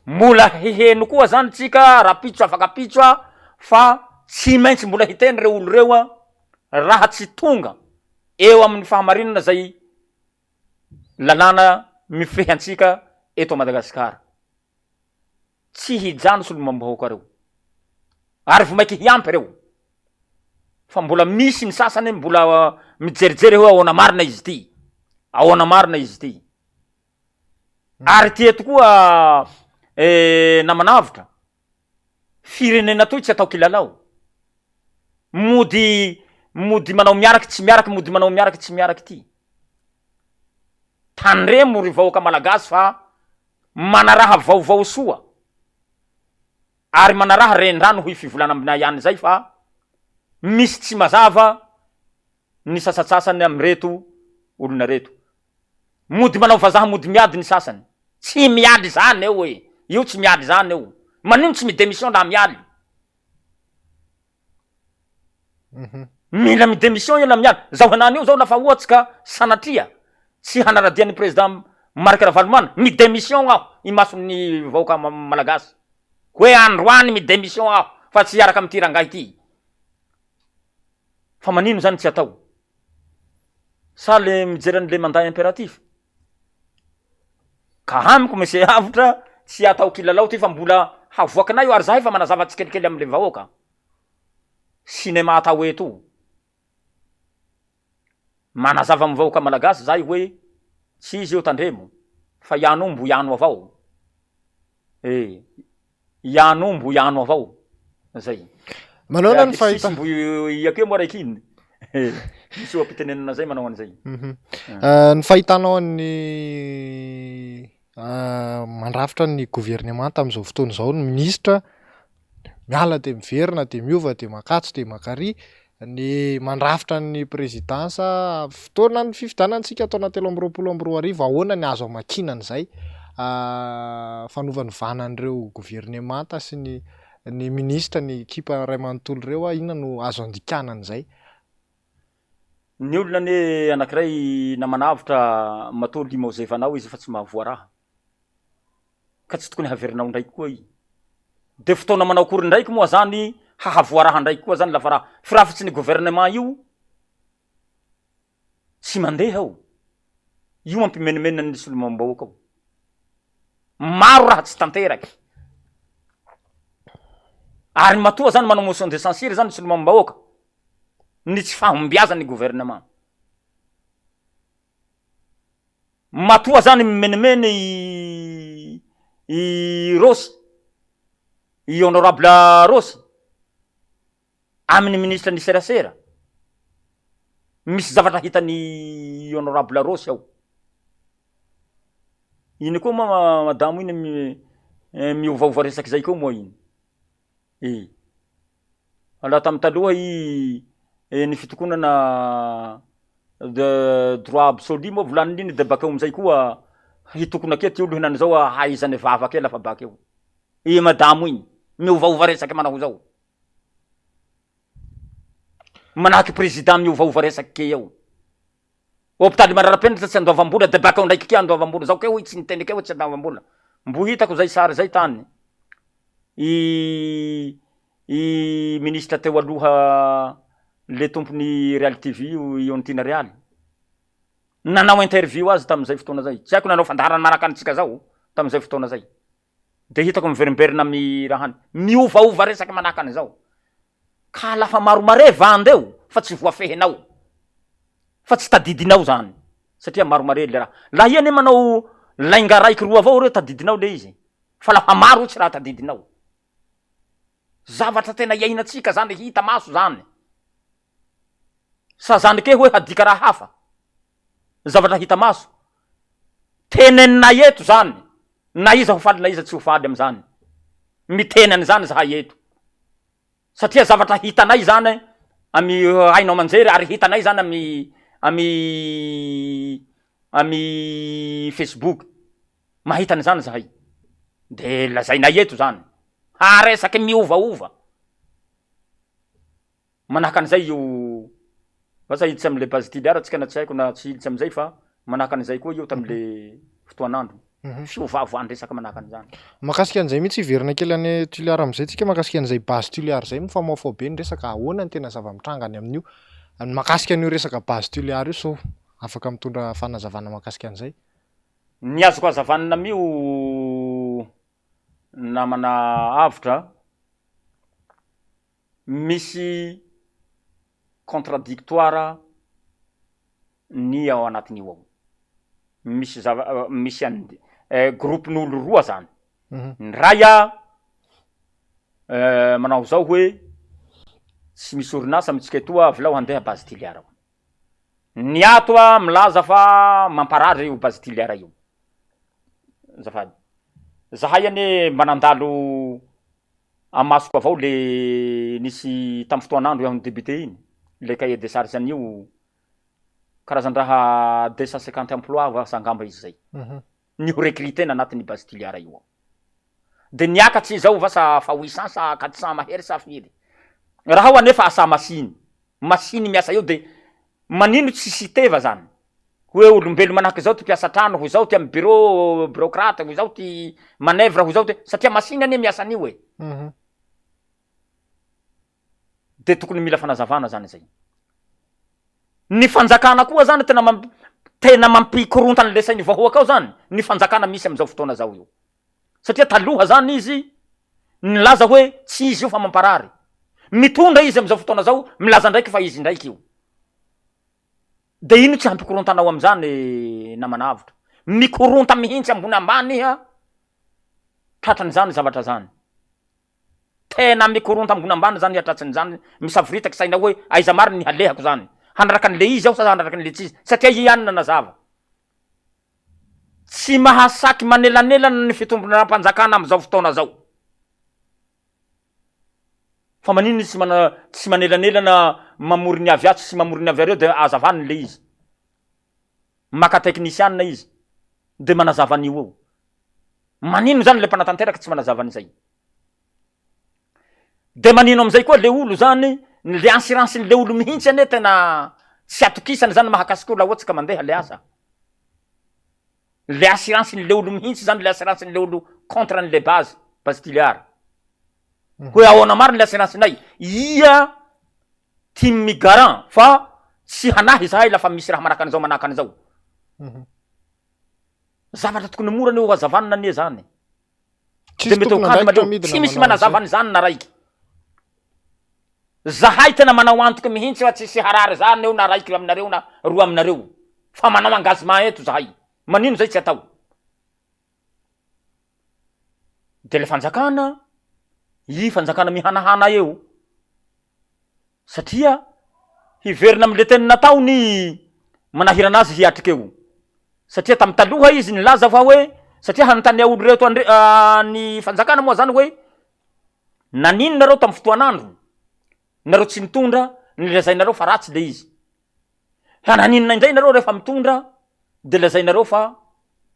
Mbola hiheno koa zany tsika rapitso afaka pitso fa tsy maintsy mbola hiteny reo olo reo raha tsy tonga eo amin'ny fahamarinana zay lalàna mifehy antsika eto Madagasikara. Tsy hijano solomam-bahoaka reo. Ary vo maiky hiampy reo. Fa mbola misy ny sasany mbola mijerijery hoe ahoana marina izy ty. Ahoana marina izy ty. Ary ty eto koa namanavitra. Firenena toy tsy atao kilalao. Mody manao miaraky tsy miaraky, mody manao miaraky tsy miaraky ty. Tandremo ry vahoaka malagasy fa manaraha vaovao soa. Ary manaraha rendrano hoy fivolana aminay ihany zay fa misy tsy mazava ny sasatsasany am'reto olona reto. Mody manao vazaha mody miady ny sasany. Tsy miady zany eo e. Io tsy miady zany eo. Manino tsy midémission laha miady. Mila midémission io la miady. Zao henany io zao lafa ohatsy ka sanatria tsy hanaradian'ny président Marc Ravalomanana, midémission aho imason'ny vahoaka malagasy. Hoe androany midémission aho fa tsy hiaraka am'ty rangahy ty. Fa manino zany tsy atao? Sa le mijery an'le mandat impératif? Ka amiko mese avitra tsy atao kilalao ty fa mbola havoakinay io ary zahay fa manazava tsikelikely am'le vahoaka. Sinema atao eto. Manazava amin'ny vahoaka malagasy zay hoe tsy izy io tandremo fa iano ombo iano avao. Iano ombo iano avao. Zay. Manao ny fahita mbo iake moa raiky iny. Misy oam-pitenenana zay manao an'izay. Ny fahitanao ny mandrafitra ny gouvernemanta am'izao fotoana zao ny ministra miala de miverina de miova de makatso de makary ny mandrafitra ny présidansa fotoana ny fifidianantsika taona 2023 ahoana ny azo amakinan'izay fanaovany vanan'ireo gouvernemanta sy ny ministra ny ekipa ray manontolo reo inona no azo andikanan'izay. Ny olona ny anankiray namanavitra matoa limozevanao izy fa tsy mahavoa raha. ka tsy tokony haverinao ndraiky koa i. De fotoana manao akory ndraiky moa zany hahavoaraha ndraiky koa zany lafa firafitsy ny gouvernement io tsy mandeha ao. Io ampimenimena ny solomam-bahoaka ao. Maro raha tsy tanteraky. Ary matoa zany manao motion de censure zany solomam-bahoaka ny tsy fahombiazan'ny gouvernement. Matoa zany mimenimeny i Rosy, i honorable Rosy amin'ny ministre ny serasera. Misy zavatra hitany honorable Rosy ao. Iny koa moa madamo iny miovaova resaky zay koa moa iny. Ala tamy taloha ny fitokonana de droit absolu moa volaniny iny de bakeo amizay koa hitokona ake ty olo hinany zao haizany vava ke lafa bakeo. Madamo iny miovaova resaky manao zao. Manahaky président miovaova resaky ke ao. Hôpitaly Manarapenitra tsy andoavam-bola de bakeo ndraiky ke andoavam-bola zao keo tsy niteny keo tsy andoavam-bola. Mbo hitako zay sary zay tany. I ministre teo aloha le tompony Real TV io Antina Real. Nanao interview azy tamizay fotoana zay. Tsy haiko nanao fandaharana manaka antsika zao tamizay fotoana zay. De hitako miverimberina amin'ny rahany. Miovaova resaky manaka an'izao. Ka lafa maro mare vandeo fa tsy voafehinao. Fa tsy tadidinao zany. Satria maro mare le raha. Laha iany manao lainga raiky roa avao reo tadidinao le izy. Fa lafa maro tsy raha tadidinao. Zavatra tena iainatsika zany hita maso zany. Sa zany ke hoe hadika raha hafa. Zavatra hita maso. Tenenina eto zany. Na iza ho faly na iza tsy ho faly am'zany. Mitenany zany zahay eto. Satria zavatra hitanay zany ami hainao manjery ary hitanay zany ami Facebook. Mahitany zany zahay. De lazainay eto zany. Haresaky miovaova. Manahaka an'izay io vasa hiditsy am'le base tiliara tsika na tsy haiko na tsy hiditsy am'izay fa manahaka an'izay koa io tam'le fotoanandro. Fiovavoany resaky manahaka an'izany. Mahakasika an'izay mihitsy iverina kely any tiliara am'izay tsika mahakasika an'izay base tiliara zay mifamaofao be ny resaka ahoana ny tena zava-mitranga any amin'io. Mahakasika an'io resaka base tiliara io so afaka mitondra fanazavana mahakasika an'izay. Ny azoko hazavanana amio namana avitra misy contradictoire ny ao anatin'io ao. Misy groupen'olo roa zany. Ny ray manao zao hoe tsy misy orinasa amitsika etoa avilao handeha base tiliara. Ny ato milaza fa mamparary io base tiliara io. Zafady. Zahay ane manandalo amasoko avao le nisy tamy fotoanandro iaho ny débuté iny. Le cahier de charge an'io karazan-draha 250 emploi vasa angamba izy zay. Ny recruter anatin'ny base tiliara io. De niakatsy zao vasa fa 800 sa 400 mahery sa firy. Raha anefa asa masiny. Masiny miasa io de manino tsy siteva zany. Hoe olombelo manahaky zao ty piasa trano, ho zao ty amy bureau bureaucrate, ho zao ty manevra, ho zao ty satria masiny ane miasa an'io e. De tokony mila fanazavana zany zay. Ny fanjakana koa zany tena mampikorontana le sain'ny vahoaka ao zany. Ny fanjakana misy am'izao fotoana zao io. Satria taloha zany izy nilaza hoe tsy izy io fa mamparary. Mitondra izy am'izao fotoana zao, milaza ndraiky fa izy ndraiky io. De ino tsy hampikorontanao am'izany namanavitra. Mikoronta mihitsy ambony ambany iha, tratran'izany zavatra zany. Tena mikoronta ambony ambany zany tratran'izany, misavoritaky sainao hoe aiza mariny ny halehako zany. Handraka an'le izy aho sa handraka an'le tsy izy. Satria ihany nanazava. Tsy mahasaky manelanelana ny fitomboram-panjakana am'izao fotoana zao. Fa manino tsy manelanelana mamory ny aviatsy sy mamory ny aviareo de azavany le izy. Maka teknisianina izy de manazava an'io eo. Manino zany le mpanatanteraka tsy manazava an'izay. De manino am'izay koa le olo zany, le assurance le olo mihitsy ane tena tsy atokisany zany mahakasiky olo ohatsy ka mandeha le asa. le assurancen'le olo mihitsy zany le assurancen'le olo contre an'le base tiliara. Hoe ahoana mariny le assurancenay, ia tia migarant fa tsy hanahy zahay lafa misy raha manaka an'izao manaka an'izao. Zavatra tokony morany eo hazavanina anie zany. De mety ho kany maleo tsy misy manazavany zany na raiky. Zahay tena manao antoky mihitsy fa tsisy harary zany eo na raiky aminareo na roa aminareo. Fa manao engagement eto zahay. Manino zay tsy atao? De le fanjakana, fanjakana mihanahana eo. Satria hiverina am'le teny nataony manahira anazy hiatrikeo. Satria tamy taloha izy nilaza fa hoe satria hanontania olo reto ny fanjakana moa zany hoe nanino nareo tamy fotoan'andro? Nareo tsy nitondra, nilazainareo fa ratsy le izy. Nanino indray nareo rehefa mitondra de lazainareo fa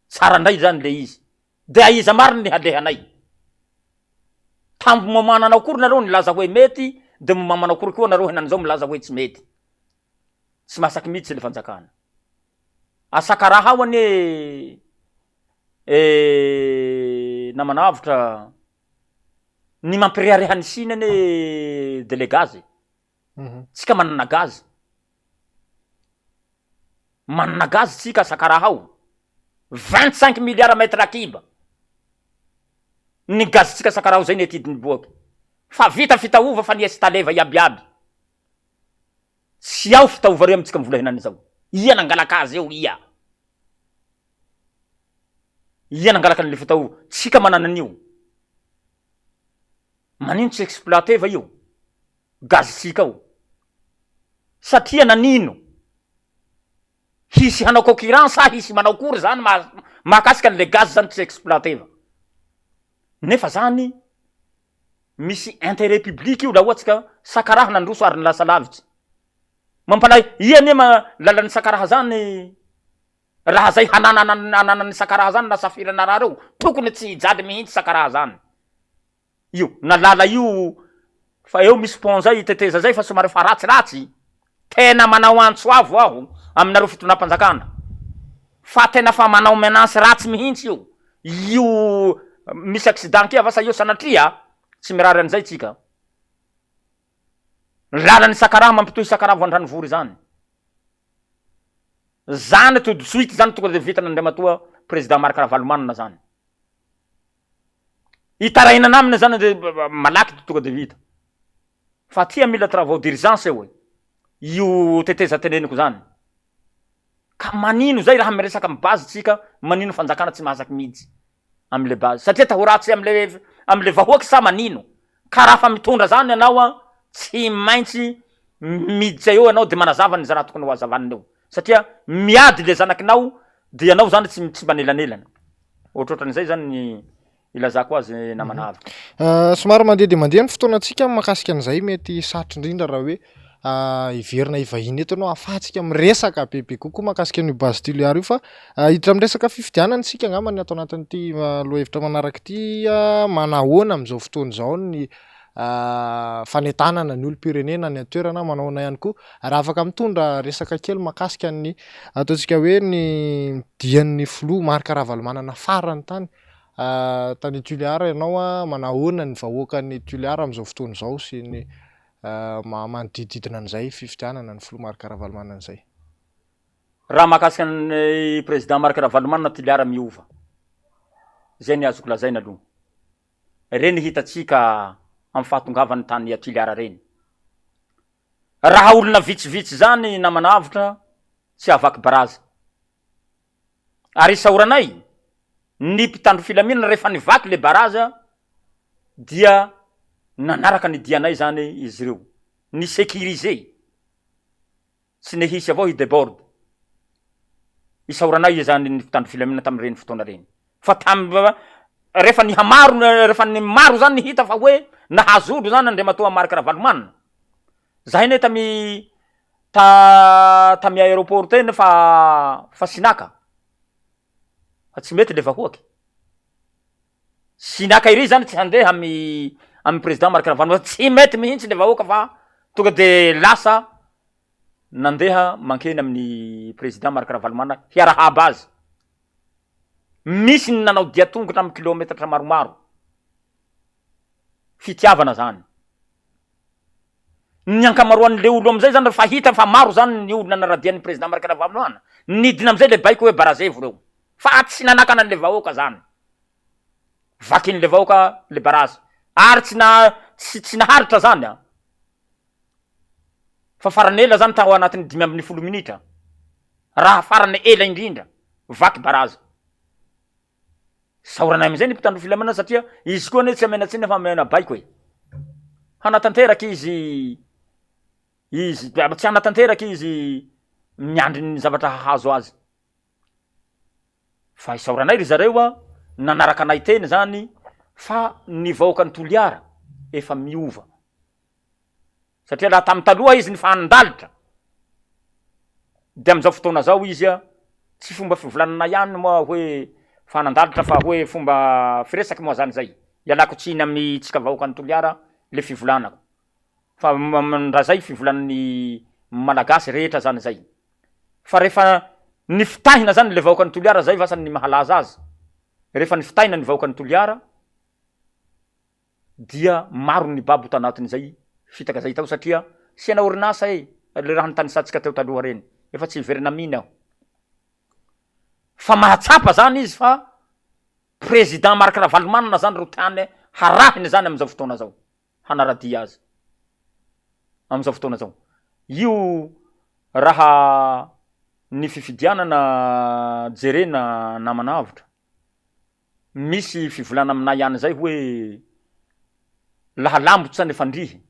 tsara ndray zany le izy. De aiza mariny halehanay? Tambo momananao kory nareo nilaza hoe mety, de momamanao kory koa nareo henan'izao milaza hoe tsy mety. Tsy masaky mihitsy le fanjakana. Asakaraha ao anie namanavitra ny mampirehareha ny siny anie de le gazy. Tsika manana gazy. Manana gazy tsika asakaraha ao. 25 milliards mètres kiba. Ny gazy tsika asakaraha zay netidiny boaky. Fa vita fitaova fa niesitaleva iabiaby. Tsy ao fitaova reo amitsika mivola henan'izao. Ia nangalaka azy eo, ia nangalaka an'le fitaova. Tsika manana an'io. Manino tsy exploité va io? Gazitsika ao. Satria nanino? Hisy hanao concurrence hisy manao kory zany mahakasika an'le gaz zany tsy exploité va. Nefa zany misy intérêt public io la ohatsy ka sakaraha nandroso ary ny lasa lavitsy. Mampalay anie lalan'ny sakaraha zany raha zay hananany sakaraha zany na safirana raha reo tokony tsy hijaly mihitsy sakaraha zany. Io na lala io fa eo misy pont zay teteza zay fa somary fa ratsiratsy. Tena manao antso avo aho aminareo fitonam-panjakana. Fa tena fa manao menace ratsy mihitsy io. Io misy accident kia vasa io sanatria tsy mirary an'izay tsika. Lalan'ny sakaraha mampitohy sakaraha voan-dranovory zany. Zany tout de suite zany tonga de vitana Andriamatoa président Marc Ravalomanina zany. Itarainana aminy zany de malaky tonga de vita. Fa tia mila travaux d'urgence eo. Io teteza teneniko zany. Ka manino zay raha miresaka amy base tsika, manino fanjakana tsy mahasaky mihitsy am'le base. Satria tahoratsy am'le vahoaky sa manino. Ka raha fa mitondra zany ianao tsy maintsy miditsy eo ianao de manazava ny raha tokony ho azavanina eo. Satria miady le zanakinao de ianao zany tsy manelanelana. Ohatrohatran'izay zany ny ilazako azy namanavy. Somary mandeha de mandeha ny fotoanantsika mahakasika an'izay mety sarotry indrindra raha hoe hiverina hivahiny eto ianao ahafahantsika miresaka bebe kokoa mahakasika an'io base tiliara io fa hiditra amin'ny resaka fifidianana isika angamba ny atao anatin'ity lohahevitra manaraka ity manahoana amin'izao fotoana izao ny fanetanana ny olom-pirenena ny toerana manahoana ihany koa raha afaka mitondra resaka kely mahakasika ny ataontsika hoe ny dian'ny filoha Marc Ravalomanana farany tany tany Toliara ianao manahoana ny vahoakan'ny Toliara amin'izao fotoana izao sy ny manodidididina an'izay fifidianana ny filoha Marc Ravalomanana izay. Raha mahakasika ny président Marc Ravalomanana Toliara miova. Zay ny azoko lazaina aloha. Reny hitatsika amin'ny fahatongavany tany Toliara reny. Raha olona vitsivitsy zany namanavitra tsy avaky baraza. Ary isaoranay ny mpitandro filaminana rehefa nivaky le baraza dia nanaraka ny dianay zany izy ireo. Ny sécuriser. Tsy nehisy avao i déborde. Isaoranay zany ny mpitandro filaminana tamin'ireny fotoana reny. Fa rehefa ny hamaro rehefa ny maro zany hita fa hoe nahazo olo zany Andriamatoa Marc Ravalomanana. Zahay ne tamy aéroport teny fa sinaka. Fa tsy mety le vahoaky. Sinaka iry zany tsy handeha amy président Marc Ravalomanana. Tsy mety mihitsy le vahoaka fa tonga de lasa nandeha mankeny amin'ny président Marc Ravalomanana hiarahaba azy. misy ny nanao dia tongotra amin'ny kilometatra maromaro. Fitiavana zany. Ny ankamaroan'le olo am'izay zany fa hita fa maro zany ny olona naradian'ny président Marc Valoana. Nidina am'izay le baiko hoe barazevo reo. Fa tsy nanakana an'le vahoaka zany. Vakin'le vahoaka le barazy. Ary tsy naharitra zany a. Fa farany ela zany tao anatin'ny 5 minitra. Raha farany ela indrindra vaky barazy. Saoranay am'izay ny mpitandro filaminana satria izy koa ne tsy amenatsiny fa amena baiko e. Hanatanteraky izy tsy hanatanteraky izy miandry ny zavatra hahazo azy. Fa isaoranay ry zareo a nanaraka anay teny zany fa ny vahoaka ny Toliara efa miova. Satria laha tamy taloha izy ny fanandalitra. De am'izao fotoana zao izy a tsy fomba fivolanana ihany moa hoe fanandalitra fa hoe fomba firesaky moa zany zay. Ialako tsiny amin'ny tsika vahoaka ny Toliara le fivolanako. Fa raha zay fivolanan'ny malagasy rehetra zany zay. Fa rehefa ny fitahina zany le vahoaka ny Toliara zay vasany ny mahalaza azy. Rehefa ny fitahina ny vahoaka ny Toliara dia maro ny babo tanatin'izay fitaka zay tao satria sena orinasa le raha nitanisantsika teo taloha reny. Efa tsy iverina miny aho. Fa mahatsapa zany izy fa président Marc Valoana zany ro tiany harahiny zany am'izao fotoana zao. Hanaradia azy. Am'izao fotoana zao. Io raha ny fifidianana jerena namanavitra. Misy fivolana aminay ihany zay hoe laha lambo tsy zany fandrihy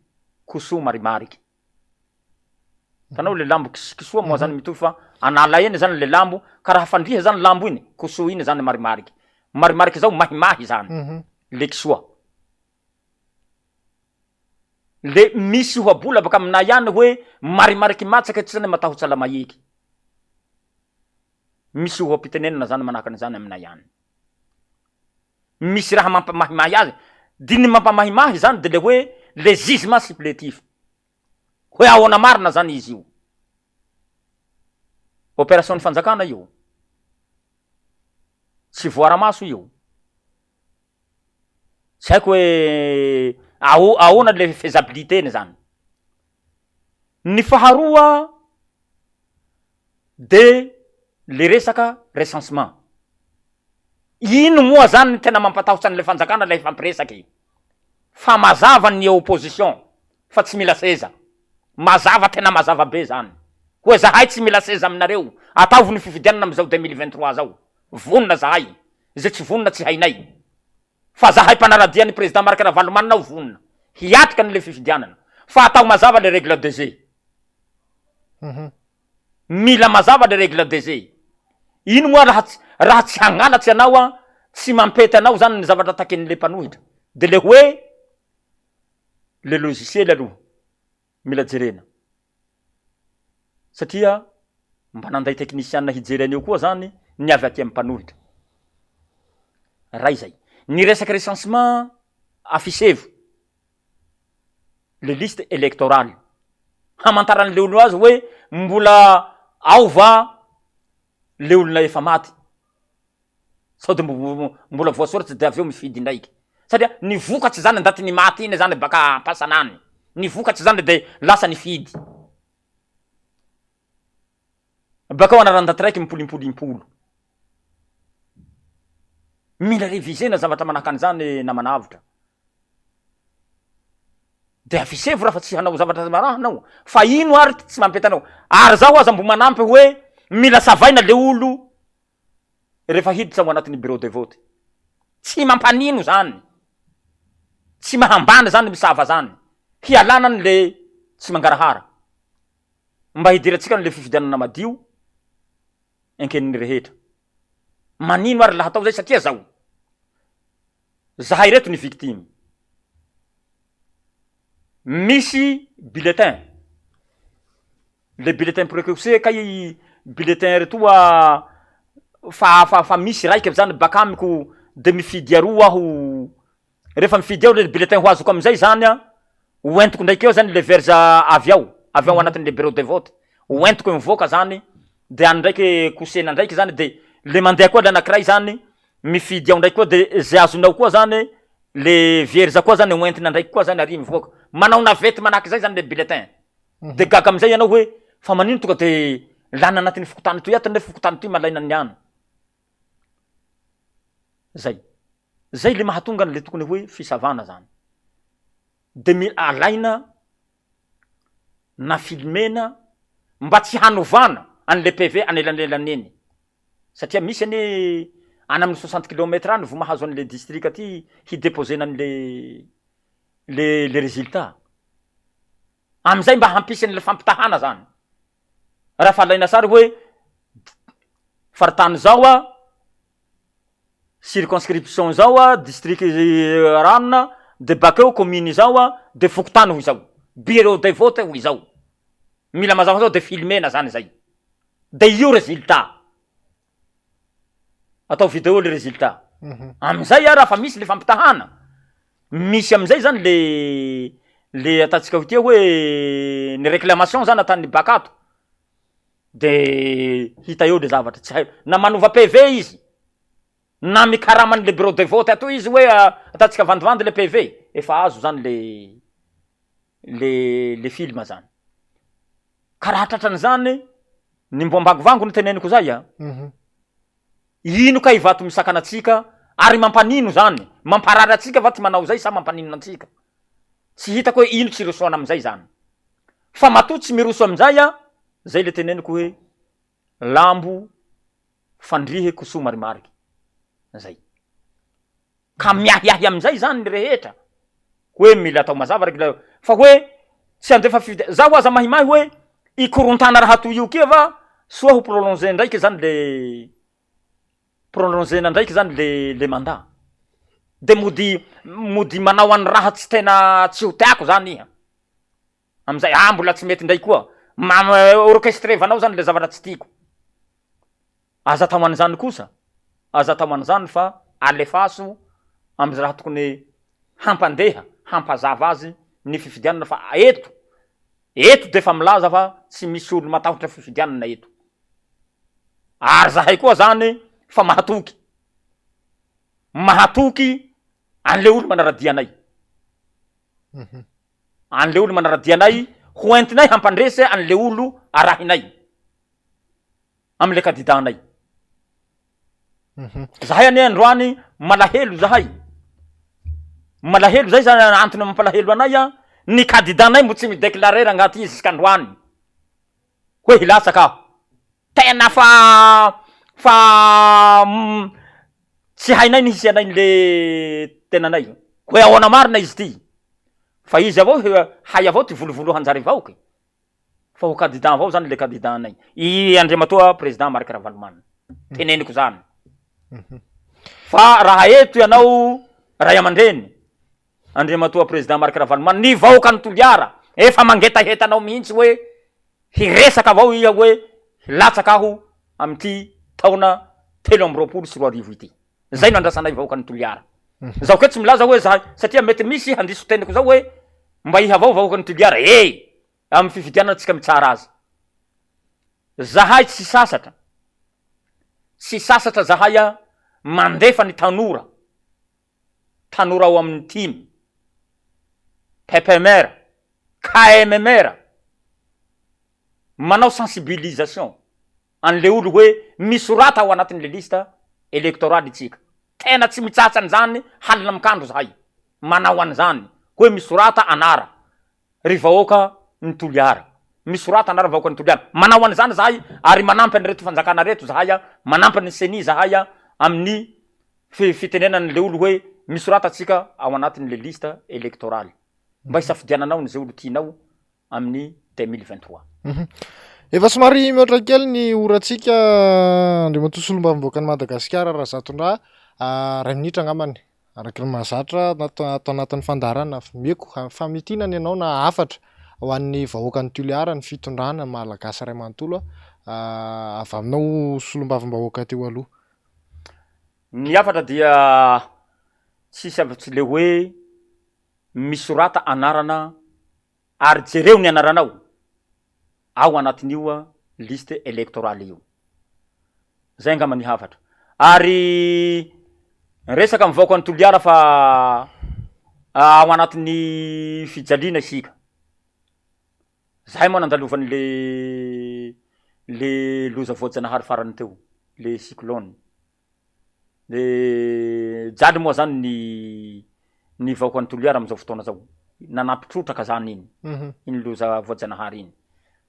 koso marimariky. Tanao le lambo kisoa moa zany mitovy fa anala eny zany le lambo ka raha fandrihy zany lambo iny koso iny zany marimariky. Marimariky zao mahimahy zany. Le kisoa. Le misy hoabola baka aminay ihany hoe marimariky matsaka tsy zany matahotsy ala maheky. Misy hoapitenenina zany manahaka an'izany aminay ihany. Misy raha mampamahimahy azy. Diny mampamahimahy zany de le hoe le jugement supplétif. Hoe ahoana marina zany izy io. Opération fanjakana io. Tsy voara-maso io. Tsy haiko hoe ahoana le faisabilité-ny zany. Ny faharoa de le resaka recensement. Ino moa zany tena mampatahotsy an'le fanjakana le fampiresaky. Fa mazava ny opposition fa tsy mila seza. Mazava tena mazava be zany. Hoe zahay tsy mila seza aminareo. Ataovy ny fifidianana am'izao 2023 zao. Vonona zahay. Zay tsy vonona tsy hainay. Fa zahay mpanaradia ny président Marc Valoana vonona. Hiatrika an'le fifidianana. Fa atao mazava le règle de jeu. Mila mazava le règle de jeu. Ino moa raha tsy hangalatsy anao a tsy mampety anao zany ny zavatra taken'le mpanohitra. De le hoe le logiciel aloha mila jerena. Satria mba nanday technicien hijerena eo koa zany ny avy aty amin'ny mpanohitra. Ray zay. Ny resaky recensement afisevo. Le liste électorale. Hamantaran'le olo azy hoe mbola aova le olona efa maty. Sao de mbola voasoratsy de aveo mifidy ndraiky. Satria ny vokatsy zany ndaty ny maty iny zany baka pasanany. Ny vokatsy zany de lasa nifidy. Bakao anarandaty raiky mimpolimpolimpolo. Mila revisena zavatra manahaka an'izany namanavitra. De afisevo raha fa tsy hanao zavatra maraha anao. Fa ino ary tsy mampetanao. Ary zao aza mbo manampy hoe mila savaina le olo rehefa hiditra ao anatin'ny bureau de vote. Tsy mampanino zany. Tsy mahambana zany misava zany. Hialana le tsy mangarahara. Mba hidiratsika le fifidianana madio enkenin'ny rehetra. Manino ary laha atao zay satria zao. Zahay reto ny victime. Misy bulletin. Le bulletin précoce kay bulletin retoa fa misy raiky zany baka amiko de mifidy aroa aho. Rehefa mifidy ao le bulletin ho azoko am'izay zany a, hoentiko ndraiky eo zany le verza avy ao anatin'le bureau de vote. Hoentiko mivoaka zany de any ndraiky kosena ndraiky zany de le mandeha koa le anankiray zany mifidy ao ndraiky koa de zay azonao koa zany le vierza koa zany oentina ndraiky koa zany ary mivoaka manao navety manahaky zay zany le bulletin de gaga amizay ianao hoe fa manino tonga de lana anatin'ny fokotany toy ato nefa fokotany toy malaina niany zay le mahatonga le tokony hoe fisavana zany de alaina na filmena mba tsy hanovana an'le PV anelanelaneny satria misy ane ana amin'ny 60 km any vo mahazo an'le district aty hidéposena an'le le résultat amizay mba hampisy an'le fampitahana zany raha fa alaina sary hoe faritany zao a circonscription zao a district ranona de bakeo commune zao a de fokotany hoy zao bureau de vote hoy zao mila mazava zao de filmena zany zay de io résultat atao vidéo le résultat amizay raha fa misy le fampitahana misy amizay zany le atatsika hotia hoe ny réclamation zany atany bakato de hita eo le zavatra tsy hay na manova PV izy na mikaramany le bureau de vote ato izy hoe atatsika vandivandy le PV efa azo zany le film zany karaha tratrany zany ny mbo ambagivango ny teneniko zay ino ka ivato misakana atsika ary mampanino zany mamparary atsika va ty manao zay sa mampanino atsika tsy hitako hoe ino tsy rosoana amizay zany fa matoa tsy miroso amizay zay le teneniko hoe lambo fandrihe koso marimariky zay ka miahiahy amizay zany ny rehetra hoe mila atao mazava raiky fa hoe tsy andefa zaho aza mahimahy hoe ikorontana raha toy io kia va soa ho prolonger ndraiky zany prolongena ndraiky zany le mandat de mody manao any raha tsy tena tsy ho tiako zany iha amizay mbola tsy mety ndraiky koa orchestrevanao zany le zavatra tsy tiako aza atao an'izany kosa aza atao an'izany fa alefaso amy raha tokony hampandeha hampazava azy ny fifidianana fa eto defa milaza fa tsy misy olo matahotra fifidianana eto ary zahay koa zany fa mahatoky an'le olo manaradianay an'le olo manaradianay ho entinay hampandresy an'le olo arahinay am'le kandidanay zahay ane androany malahelo zay zany antony mampalahelo anay ny kandidanay mbo tsy midéclarer agnaty izy iskandroany hoe hilatsaka aho tena fa tsy hainay ny hisy anay le tenanay hoe ahoana marina izy ty fa izy avao hay avao ty volovolo hanjary vaoky fa ho candidat avao zany le candidanay i andriamatoa président Marc Ravalomanina teneniko zany fa raha eto ianao ray aman-dreny andriamatoa président Marc Ravalomanina ny vahoaka ny Toliara efa mangetahetanao mihitsy hoe hiresaka avao iha hoe hilatsaka aho amty taona 324 ity zay no andrasanay vahoaka ny Toliara zaho ke tsy milaza hoe zahay satria mety misy handiso teniko zao hoe mba iha avao vahoaka ny Toliara amy fifidianana tsika mitsara azy zahay tsy sasatra zahay mandefa ny tanora ao amin'ny team PPMR KMMR manao sensibilisation an'le olo hoe misorata ao anatin'le lista électorale tsika tena tsy mitsatsany zany halina mikandro zahay manao an'izany hoe misorata anara ry vahoaka ny Toliara misorata anara vahoaka ny Toliara manao an'izany zahay ary manampy an'ireto fanjakana reto zahay manampy ny seni zahay amin'ny fitenenan'le olo hoe misorata atsika ao anatin'le lista électorale mba hisafidiananao ny zay olo tianao amin'ny 2023 efa somary mihoatra kely ny orantsika andriamatoa solombavamboaka ny Madagasikara raha zatondra ray minitra ngamany araky ny mahazatra atao anatin'ny fandarana meko famitinany ianao na afatra ho an'ny vahoaka ny Toliara ny fitondrana malagasy ray manontolo avy aminao solombavambahoaka teo aloha ny afatra dia tsisy afatsy le hoe misorata anarana ary jereo ny anaranao ao anatin'io liste électorale io zay angamba ny hafatra ary Resaka mivaoka ny toliara fa ao anatin'ny fijaliana isika. Zahay moa nandalovan'ny le loza voajanahary farany teo, le cyclone. De jaly moa zany ny vaoka ny toliara am'zao fotoana zao. Nanampitrotraka zany iny. Iny loza voajanahary iny.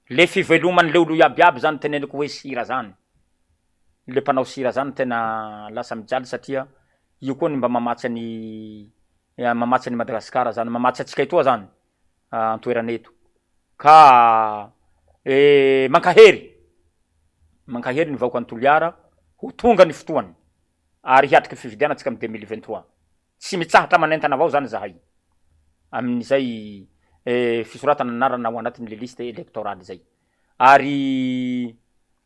Le fivelomany leo lo iabiaby zany teneniko hoe sira zany. Le mpanao sira zany tena lasa mijaly satria io koa ny mba mamatsy an'i Madagasikara zany, mamatsy atsika etoa zany, an-toeran'eto. Ka mankahery ny vaoka ny toliara ho tonga ny fotoany ary hiatriky fifidiana atsika amy 2023. Tsy mitsahatra manentana avao zany zahay. Amin'izay fisoratana anarana ao anatin'le liste électorale zay. Ary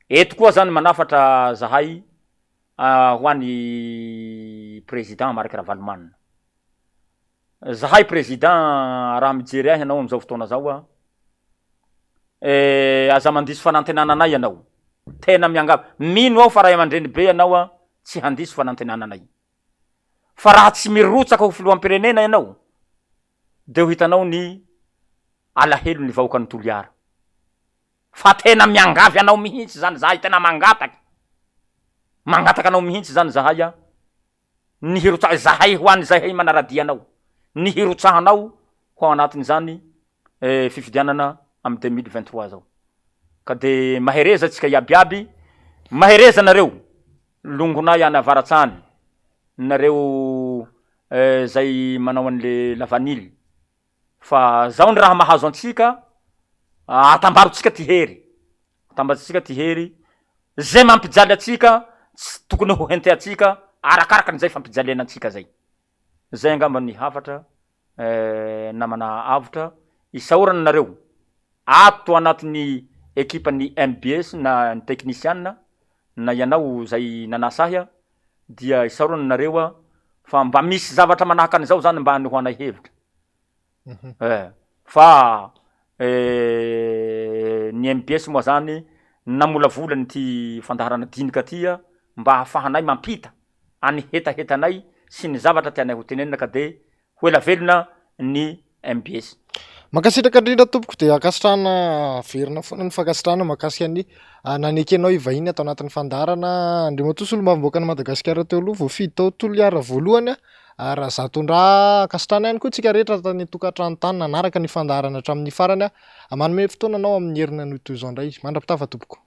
eto koa zany manafatra zahay ho an'ny président Marc Ravalomanina. Zahay président raha mijery ahy ianao am'zao fotoana zao aza mandiso fanantenananay ianao. Tena mino aho fa ray aman-dreny be ianao tsy handiso fanantenananay. Fa raha tsy mirotsaka ho filoham-pirenena ianao, de ho hitanao ny alahelo ny vahoaka ny toliara. Fa tena miangavy anao mihitsy zany zahay, tena mangataky anao mihitsy zany zahay ny hirotsaha zahay ho an'ny zahay manaradia anao. Ny hirotsahanao ho anatin'izany fifidianana amy 2023 zao. Ka de mahereza atsika iabiaby, mahereza nareo longonay any avaratsany, nareo zay manao an'le lavanily. Fa zao ny raha mahazo antsika, atambarotsika ty hery. Atambarotsika ty hery, zay mampijaly atsika tsy tokony ho hentea atsika arakaraky an'izay fampijaliana atsika zay. Zay angamba ny hafatra namana avotra isahorana nareo ato anatin'ny ekipan'ny MBS na ny teknisianina na ianao zay nanasahy dia isahorana nareo fa mba misy zavatra manahaka an'izao zany mba ho anay hevitra. Fa ny MBS moa zany namolavolany ty fandaharana dinika ty mba hahafahanay mampita any hetahetanay sy ny zavatra tianay ho tenenina ka de ho ela velona ny MBS. Mankasitraka indrindra tompoko de akasitrahana verina foana ny fankasitrahana mahakasika ny naneky anao ivahiny atao anatin'ny fandarana Andriamatoa Solombavam-bahoaka ny Madagasikara teo aloha voafidy tao toliara voalohany raha zatondra akasitrahana ihany koa tsika rehetra tany tokantrano tany nanaraka ny fandarana hatramin'ny farany manome fotoana anao amin'ny herinana noho toy izao indray. Mandrapitava tompoko.